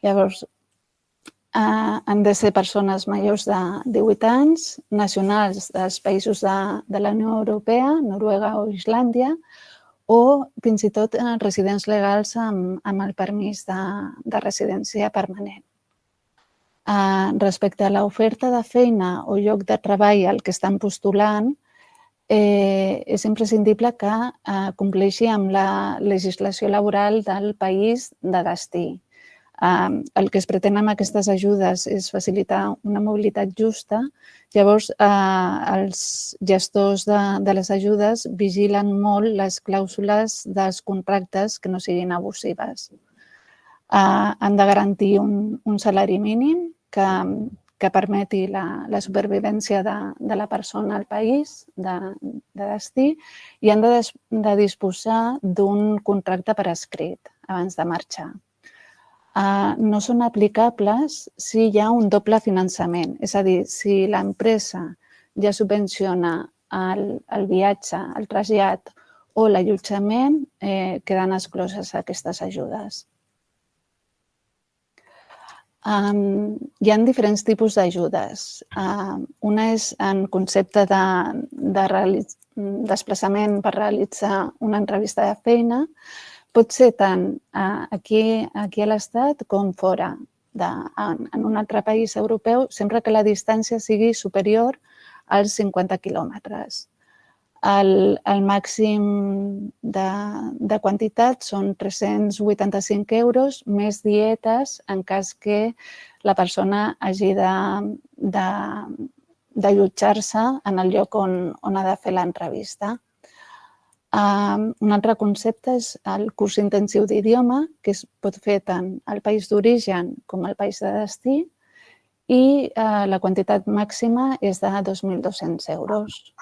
Llavors, han de ser persones majors de 18 anys, nacionals dels països de la Unió Europea, Noruega o Islàndia, o fins i tot residents legals amb el permís de residència permanent. Respecte a l'oferta de feina o lloc de treball al que estan postulant, és imprescindible que compleixi amb la legislació laboral del país de destí. El que es pretén amb aquestes ajudes és facilitar una mobilitat justa. Llavors, els gestors de les ajudes vigilen molt les clàusules dels contractes que no siguin abusives. Han de garantir un salari mínim que permeti la supervivència de la persona al país de destí i han de disposar d'un contracte per escrit abans de marxar. No són aplicables si hi ha un doble finançament. És a dir, si l'empresa ja subvenciona el viatge, el trasllat o l'allotjament, queden excloses aquestes ajudes. Hi ha diferents tipus d'ajudes. Una és en concepte de desplaçament per realitzar una entrevista de feina. Pot ser tant aquí a l'Estat com fora, en un altre país europeu, sempre que la distància sigui superior als 50 quilòmetres. El màxim de quantitat són 385 euros més dietes en cas que la persona hagi d'allotjar-se en el lloc on ha de fer l'entrevista. Un altre concepte és el curs intensiu d'idioma, que es pot fer tant al país d'origen com al país de destí, i la quantitat màxima és de 2.200 euros.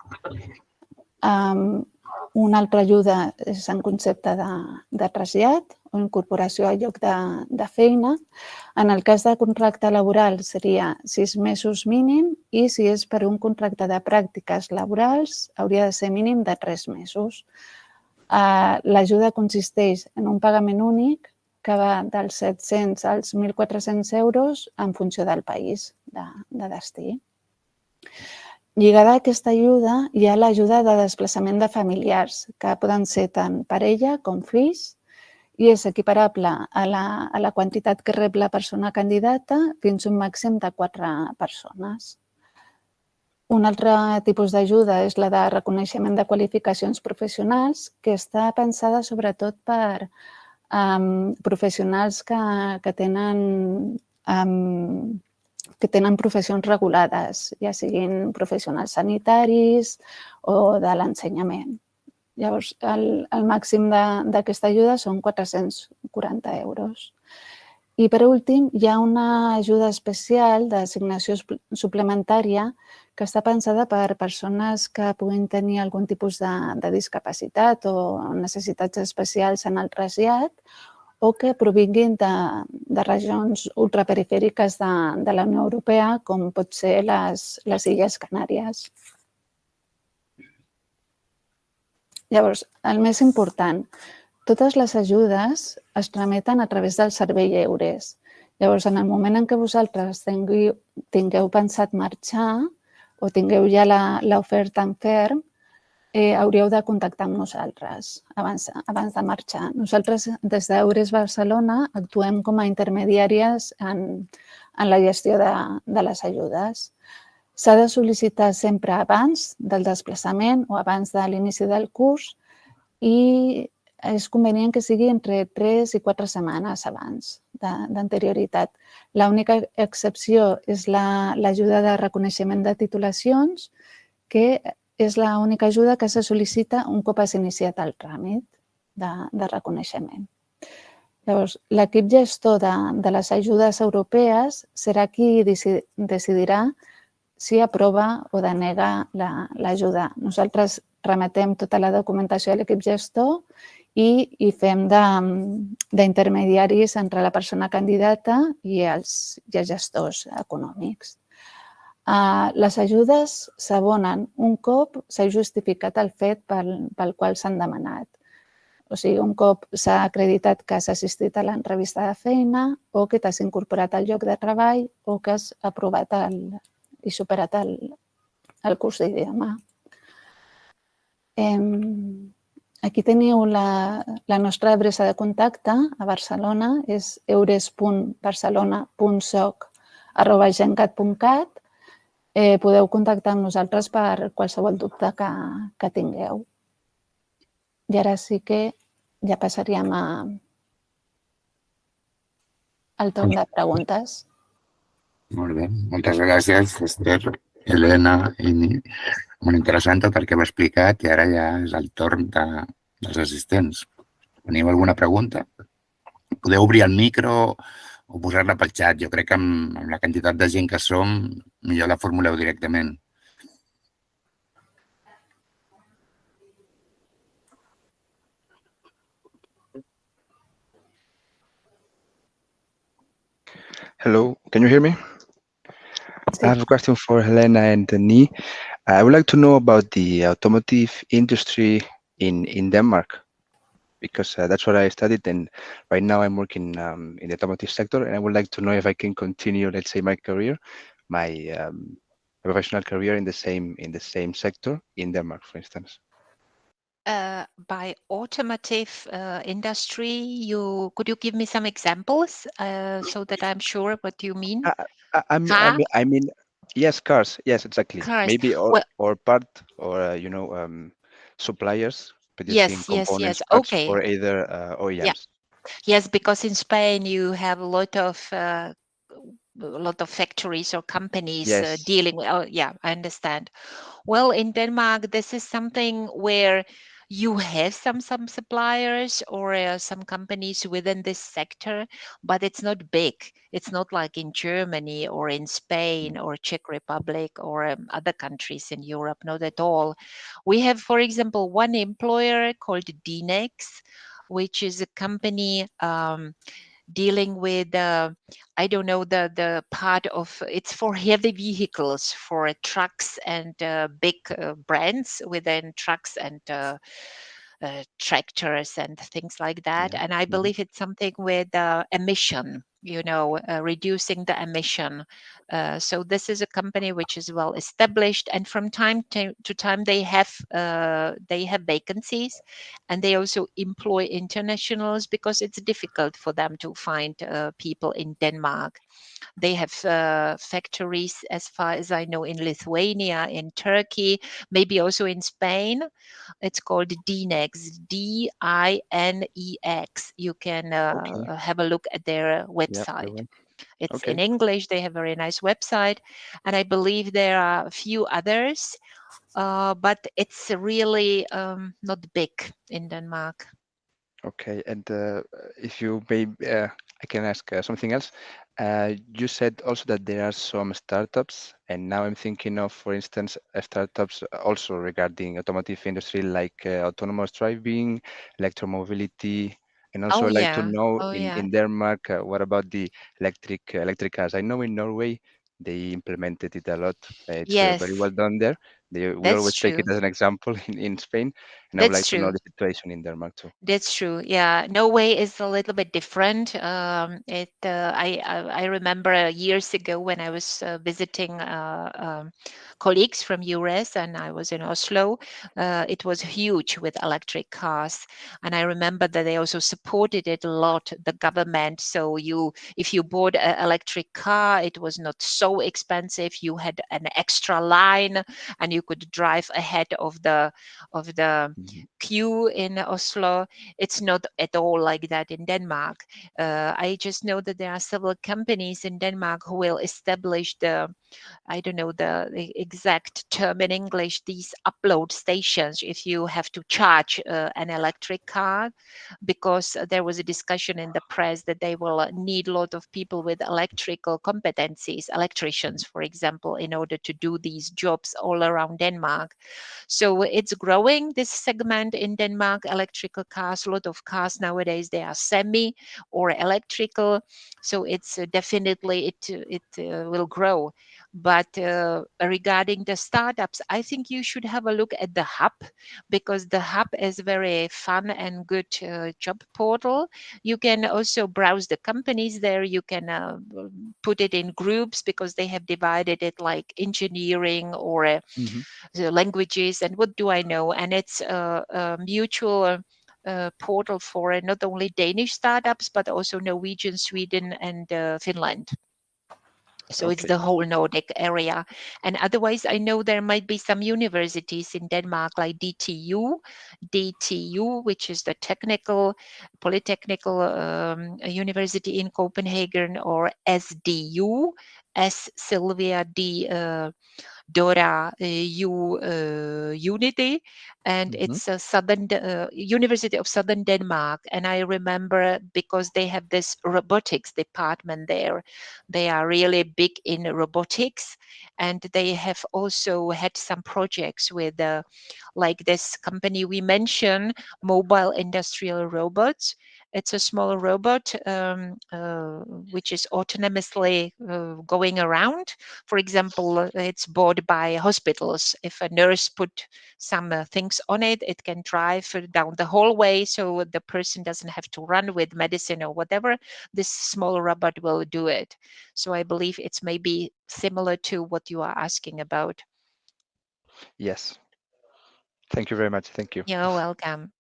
Una altra ajuda és en concepte de trasllat o incorporació al lloc de feina. En el cas de contracte laboral seria 6 mesos mínim i si és per un contracte de pràctiques laborals hauria de ser mínim de 3 mesos. L'ajuda consisteix en un pagament únic que va dels 700 als 1.400 euros en funció del país de destí. Lligada a aquesta ajuda hi ha l'ajuda de desplaçament de familiars, que poden ser tant parella com fills, i és equiparable a la quantitat que rep la persona candidata fins a un màxim de 4 persones. Un altre tipus d'ajuda és la de reconeixement de qualificacions professionals, que està pensada sobretot per professionals que tenen professions regulades, ja siguin professionals sanitaris o de l'ensenyament. Llavors, el màxim d'aquesta ajuda són 440 euros. I per últim, hi ha una ajuda especial d'assignació suplementària que està pensada per persones que puguin tenir algun tipus de discapacitat o necessitats especials en el trasllat o que provinguin de regions ultraperifèriques de la Unió Europea, com pot ser les Illes Canàries. Llavors, el més important, totes les ajudes es trameten a través del servei Eures. Llavors, en el moment en què vosaltres tingueu pensat marxar o tingueu ja l'oferta en ferm, hauríeu de contactar amb nosaltres abans de marxar. Nosaltres, des d'Eures Barcelona, actuem com a intermediàries en la gestió de les ajudes. S'ha de sol·licitar sempre abans del desplaçament o abans de l'inici del curs i és convenient que sigui entre 3 i 4 setmanes abans d'anterioritat. L'única excepció és l'ajuda de reconeixement de titulacions, que és l'única ajuda que se sol·licita un cop has iniciat el tràmit de reconeixement. Llavors, l'equip gestor de les ajudes europees serà qui decidirà si aprova o denega l'ajuda. Nosaltres remetem tota la documentació a l'equip gestor i fem d'intermediaris entre la persona candidata i els gestors econòmics. Les ajudes s'abonen un cop s'ha justificat el fet pel qual s'han demanat. O sigui, un cop s'ha acreditat que has assistit a l'entrevista de feina o que t'has incorporat al lloc de treball o que has aprovat i superat el curs d'idioma. Aquí teniu la nostra adreça de contacte a Barcelona, és eures.barcelona.soc@gencat.cat. Podeu contactar amb nosaltres per qualsevol dubte que tingueu. I ara sí que ja passaríem al torn de preguntes. Molt bé, moltes gràcies, Esther, Helena i molt interessant tot el que m'ha explicat i ara ja és el torn dels assistents. Teniu alguna pregunta? Podeu obrir el micro o posar-la pel xat. Jo crec que amb la quantitat de gent que som, millor la formuleu directament. Hello, can you hear me? I have a question for Helena and Denis. I would like to know about the automotive industry in Denmark, because that's what I studied, and right now I'm working in the automotive sector, and I would like to know if I can continue, let's say, my career, my professional career in the same sector in Denmark, for instance. By automotive industry, could you give me some examples so that I'm sure what you mean? I mean, yes, cars. Yes, exactly. Cars. Maybe or part or suppliers producing components, parts for either OEMs. Yeah. Yes, because in Spain you have a lot of factories or companies dealing with. Oh, yeah, I understand. Well, in Denmark, this is something where You have some suppliers or some companies within this sector, but it's not big. It's not like in Germany or in Spain or Czech Republic or other countries in Europe. Not at all. We have, for example, one employer called Dinex, which is a company dealing with I don't know the part of it's for heavy vehicles, for trucks and big brands within trucks and tractors and things like that. Yeah. And I believe it's something with emission, reducing the emission. So this is a company which is well established, and from time to time they have vacancies, and they also employ internationals because it's difficult for them to find people in Denmark. They have factories, as far as I know, in Lithuania, in Turkey, maybe also in Spain. It's called Dinex, Dinex. You can Okay. have a look at their Yeah. website. It's in Okay. English. They have a very nice website. And I believe there are a few others, but it's really not big in Denmark. Okay. And if you may, I can ask something else. You said also that there are some startups, and now I'm thinking of, for instance, startups also regarding automotive industry, like autonomous driving, electromobility, and also Oh, I'd like to yeah. know Oh, yeah. in Denmark, what about the electric cars? I know in Norway they implemented it a lot. It's very Yes, well done there. We that's always take true. it as an example in Spain, and I would That's like to know true. the situation in Denmark too. That's true. Yeah, Norway is a little bit different. I remember years ago when I was visiting colleagues from US, and I was in Oslo. It was huge with electric cars, and I remember that they also supported it a lot, the government. So if you bought an electric car, it was not so expensive. You had an extra line, and you could drive ahead of the Mhm. queue in Oslo. It's not at all like that in Denmark. I just know that there are several companies in Denmark who will establish I don't know the exact term in English, these upload stations if you have to charge an electric car, because there was a discussion in the press that they will need a lot of people with electrical competencies, electricians, for example, in order to do these jobs all around Denmark. So it's growing, this segment in Denmark, electrical cars. A lot of cars nowadays, they are semi or electrical. So it's definitely, it will grow. But regarding the startups, I think you should have a look at the hub, because the hub is very fun and good job portal. You can also browse the companies there. You can put it in groups, because they have divided it like engineering or Mhm. the languages and what do I know. And it's a mutual portal for not only Danish startups, but also Norwegian, Sweden, and Finland. So it's Okay. the whole Nordic area. And otherwise, I know there might be some universities in Denmark like DTU, which is the polytechnical university in Copenhagen, or SDU, S Sylvia D Dora Unity, and Mhm. it's a University of Southern Denmark. And I remember, because they have this robotics department there, they are really big in robotics, and they have also had some projects with like this company we mentioned, Mobile Industrial Robots. It's a small robot which is autonomously going around. For example, it's bought by hospitals. If a nurse put some things on it, it can drive down the hallway, so the person doesn't have to run with medicine or whatever. This small robot will do it. So I believe it's maybe similar to what you are asking about. Yes. Thank you very much. Thank you. You're welcome.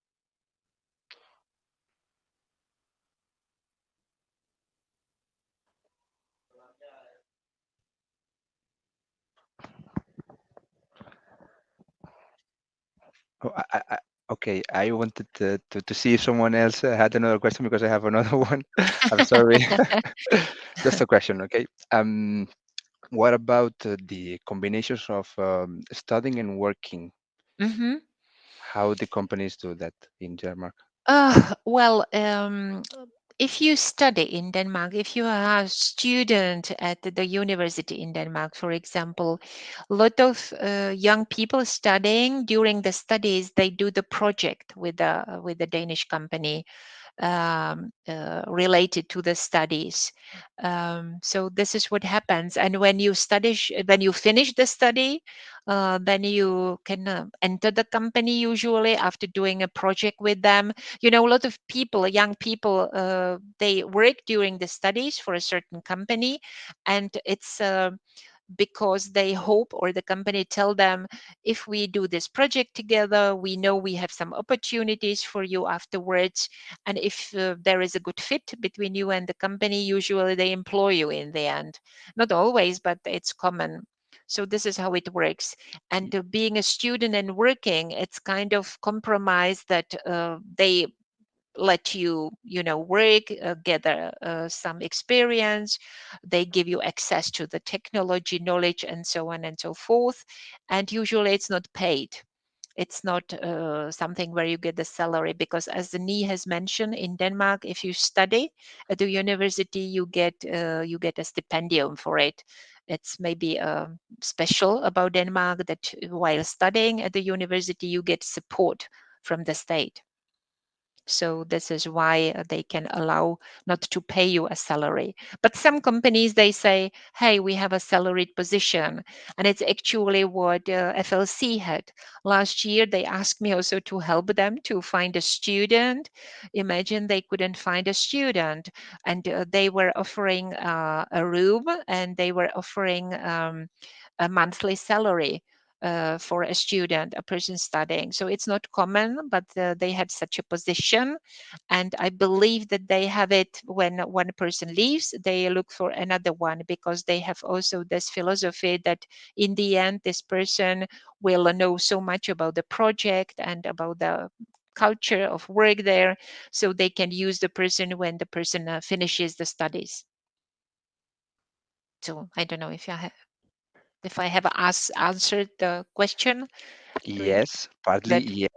Oh, okay, I wanted to see if someone else had another question, because I have another one. I'm sorry. Just a question, okay? What about the combinations of studying and working? Mm-hmm. how the companies do that in Denmark? Well, if you study in Denmark, if you are a student at the university in Denmark, for example, a lot of young people studying during the studies, they do the project with the Danish company related to the studies. So this is what happens. And when you finish the study, then you can enter the company usually after doing a project with them. A lot of people, young people, they work during the studies for a certain company, and it's because they hope, or the company tell them, if we do this project together, we know we have some opportunities for you afterwards, and if there is a good fit between you and the company, usually they employ you in the end. Not always, but it's common. So this is how it works. And being a student and working, it's kind of compromise that they let you work, gather some experience. They give you access to the technology knowledge and so on and so forth, and usually it's not paid. It's not something where you get the salary, because as the Nie has mentioned, in Denmark, if you study at the university, you get a stipendium for it. It's maybe special about Denmark that while studying at the university, you get support from the state. So this is why they can allow not to pay you a salary. But some companies, they say, hey, we have a salaried position. And it's actually what FLC had. Last year, they asked me also to help them to find a student. Imagine they couldn't find a student. And they were offering a room, and they were offering a monthly salary for a student, a person studying. So it's not common, but they had such a position. And I believe that they have it when one person leaves, they look for another one, because they have also this philosophy that in the end, this person will know so much about the project and about the culture of work there, so they can use the person when the person finishes the studies. So I don't know if I have answered the question. Yes, partly, That yes.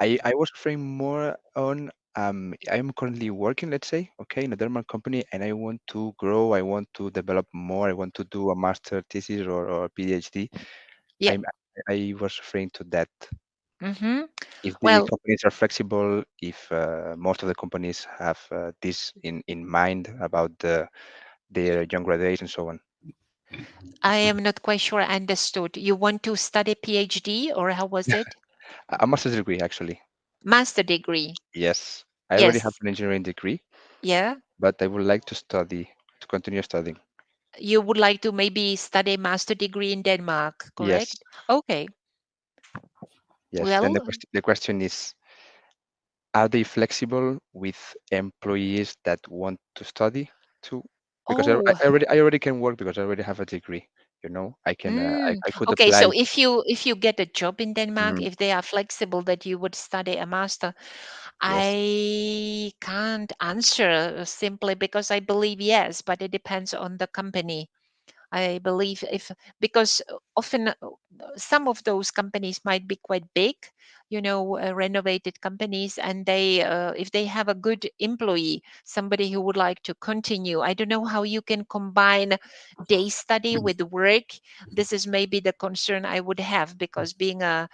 I was referring more on I'm currently working, let's say, okay, in a Denmark company, and I want to grow, I want to develop more, I want to do a master thesis or a PhD. Yeah. I was referring to that. Mm-hmm. If the Well, companies are flexible, if most of the companies have this in mind about their young graduates and so on. I am not quite sure I understood. You want to study PhD, or how was it? A master's degree, actually. Master degree. Yes, I already have Yes. an engineering degree, Yeah. but I would like to continue studying. You would like to maybe study master degree in Denmark, correct? Yes, Okay. yes. Then Well, the question is, are they flexible with employees that want to study too? Because oh, I already can work because I already have a degree. I can I could okay. apply. So if you get a job in Denmark, Mhm. if they are flexible that you would study a master, Yes. I can't answer simply because I believe yes, but it depends on the company. I believe because often some of those companies might be quite big, renovated companies, and if they have a good employee, somebody who would like to continue. I don't know how you can combine day study with work. This is maybe the concern I would have, because being a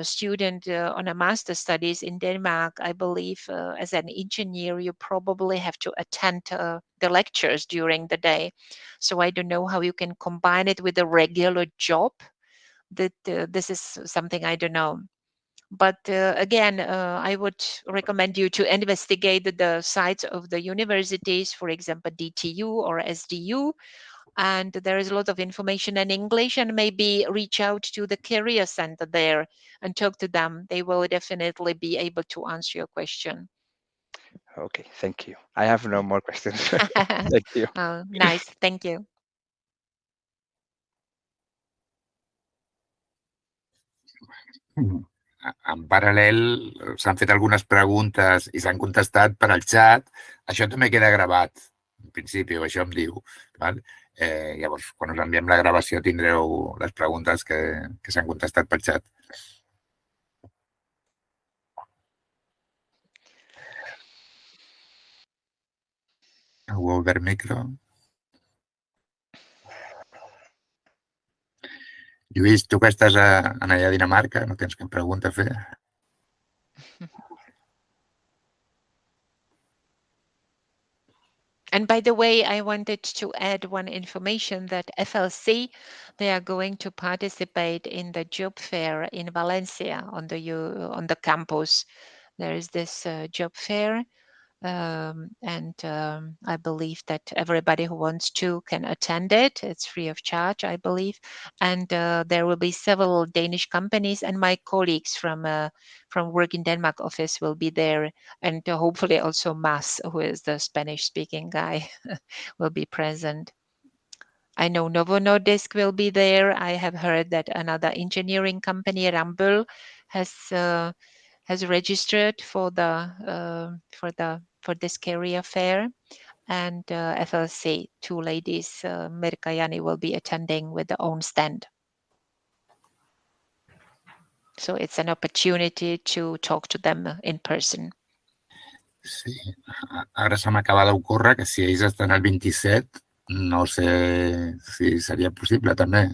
student on a master studies in Denmark, I believe as an engineer, you probably have to attend the lectures during the day. So I don't know how you can combine it with a regular job. That this is something I don't know. But again, I would recommend you to investigate the sites of the universities, for example, DTU or SDU. And there is a lot of information in English, and maybe reach out to the career center there and talk to them. They will definitely be able to answer your question. Okay. Thank you. I have no more questions. Thank you. Oh, nice. Thank you. En paral·lel, s'han fet algunes preguntes i s'han contestat per al xat. Això també queda gravat, en principi, o això em diu. Val? Llavors, quan us enviem la gravació tindreu les preguntes que s'han contestat pel xat. Algú ha obert micro. Lluís, tu que estàs allà a Dinamarca, no tens cap pregunta a fer? And by the way, I wanted to add one information that FLC, they are going to participate in the job fair in Valencia on the campus. There is this job fair. And I believe that everybody who wants to can attend it. It's free of charge, I believe. And there will be several Danish companies, and my colleagues from Work in Denmark office will be there, and hopefully also Mas, who is the Spanish-speaking guy, will be present. I know Novo Nordisk will be there. I have heard that another engineering company, Ramböll, has registered for this career fair, and FLC, two ladies, Merkayani, will be attending with their own stand. So it's an opportunity to talk to them in person. Sí, ara se m'acaba d'ocórrer que si ells estan al 27, no sé si seria possible també.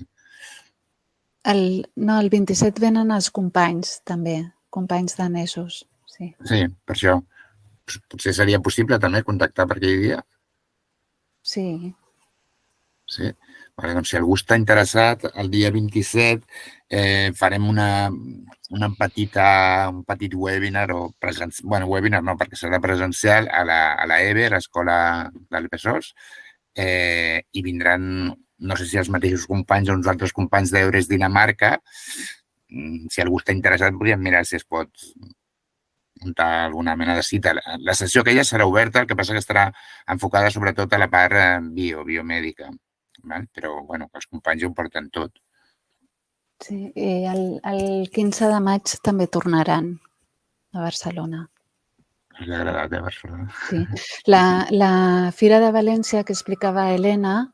No, el 27 venen els companys, també, companys danesos. Sí, Sí, per això. Potser seria possible també contactar per aquell dia. sí. Sí. Vale, doncs si algú està interessat, el dia 27 farem un petit webinar o presencial. Bueno, webinar no, perquè serà presencial a la EBE, l'Escola del Besòs, i vindran, no sé si els mateixos companys o uns altres companys d'Eures Dinamarca. Si algú està interessat, podríem mirar si es pot muntar alguna mena de cita. La sessió aquella serà oberta, el que passa que estarà enfocada sobretot a la part biomèdica. Però, bueno, els companys ho porten tot. Sí, i el 15 de maig també tornaran a Barcelona. Els ha agradat, Barcelona? Sí. La Fira de València que explicava Helena,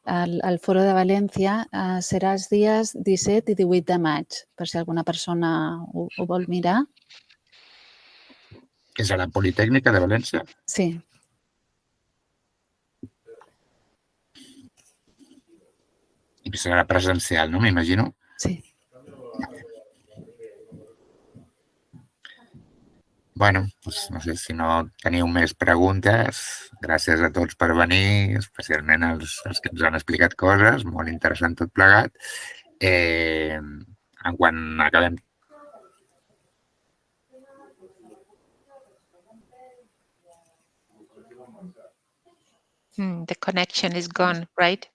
el Foro de València, serà els dies 17 i 18 de maig, per si alguna persona ho vol mirar. És a la Politècnica de València? Sí. I serà presencial, no? M'imagino. Sí. Bueno, doncs no sé si no teniu més preguntes. Gràcies a tots per venir, especialment els que ens han explicat coses. Molt interessant tot plegat. Quan acabem... The connection is gone, right?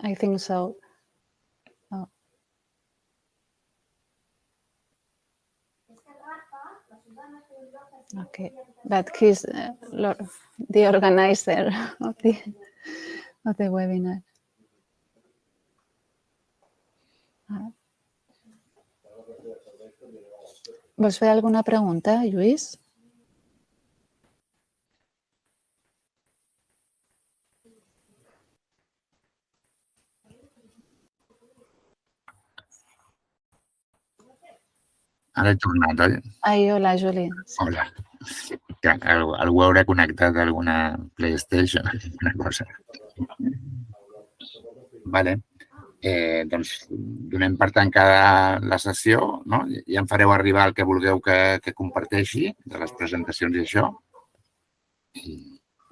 I think so. Oh. Okay, but he's the organizer of the webinar. Vols fer alguna pregunta, Lluís? Ara he tornat, oi? Ai, hola, Juli. Hola. Algú haurà connectat alguna PlayStation, alguna cosa. Vale. Doncs donem per tancada la sessió, no? Ja em fareu arribar el que vulgueu que comparteixi de les presentacions i això.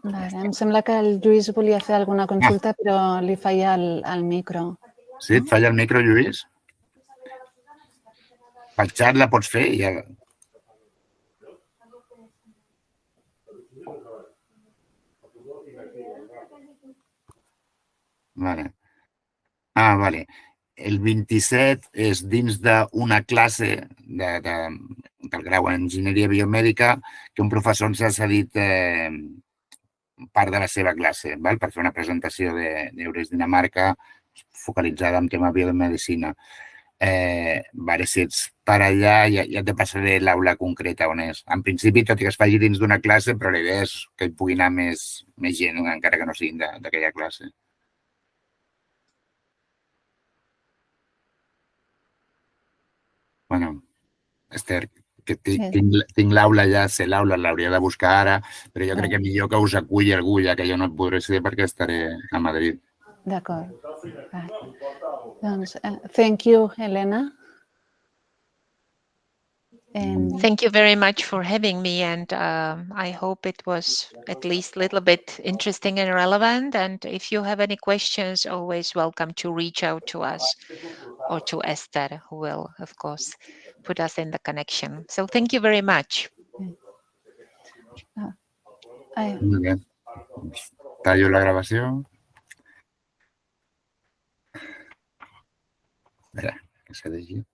Vale, em sembla que el Lluís volia fer alguna consulta, però li falla el micro. Sí, et falla el micro, Lluís? Pel xat la pots fer i ja... Vale. Vale. El 27 és dins d'una classe del grau en enginyeria biomèdica que un professor ens ha cedit part de la seva classe per fer una presentació d'Eures Dinamarca focalitzada en tema biomedicina. Si ets per allà, ja te passaré l'aula concreta on és. En principi, tot i que es faci dins d'una classe, però la idea és que hi pugui anar més gent, encara que no siguin d'aquella classe. Bueno, Esther, que tinc l'aula ja, sé l'aula, l'hauria de buscar ara, però jo crec que millor que us aculli algú, ja que jo no et podré ser perquè estaré a Madrid. D'acord. Doncs, thank you, Helena. Thank you very much for having me, and I hope it was at least a little bit interesting and relevant. And if you have any questions, always welcome to reach out to us or to Esther, who will, of course, put us in the connection. So thank you very much. Muy bien. Tallo la grabació. Espera, que s'ha de llegir.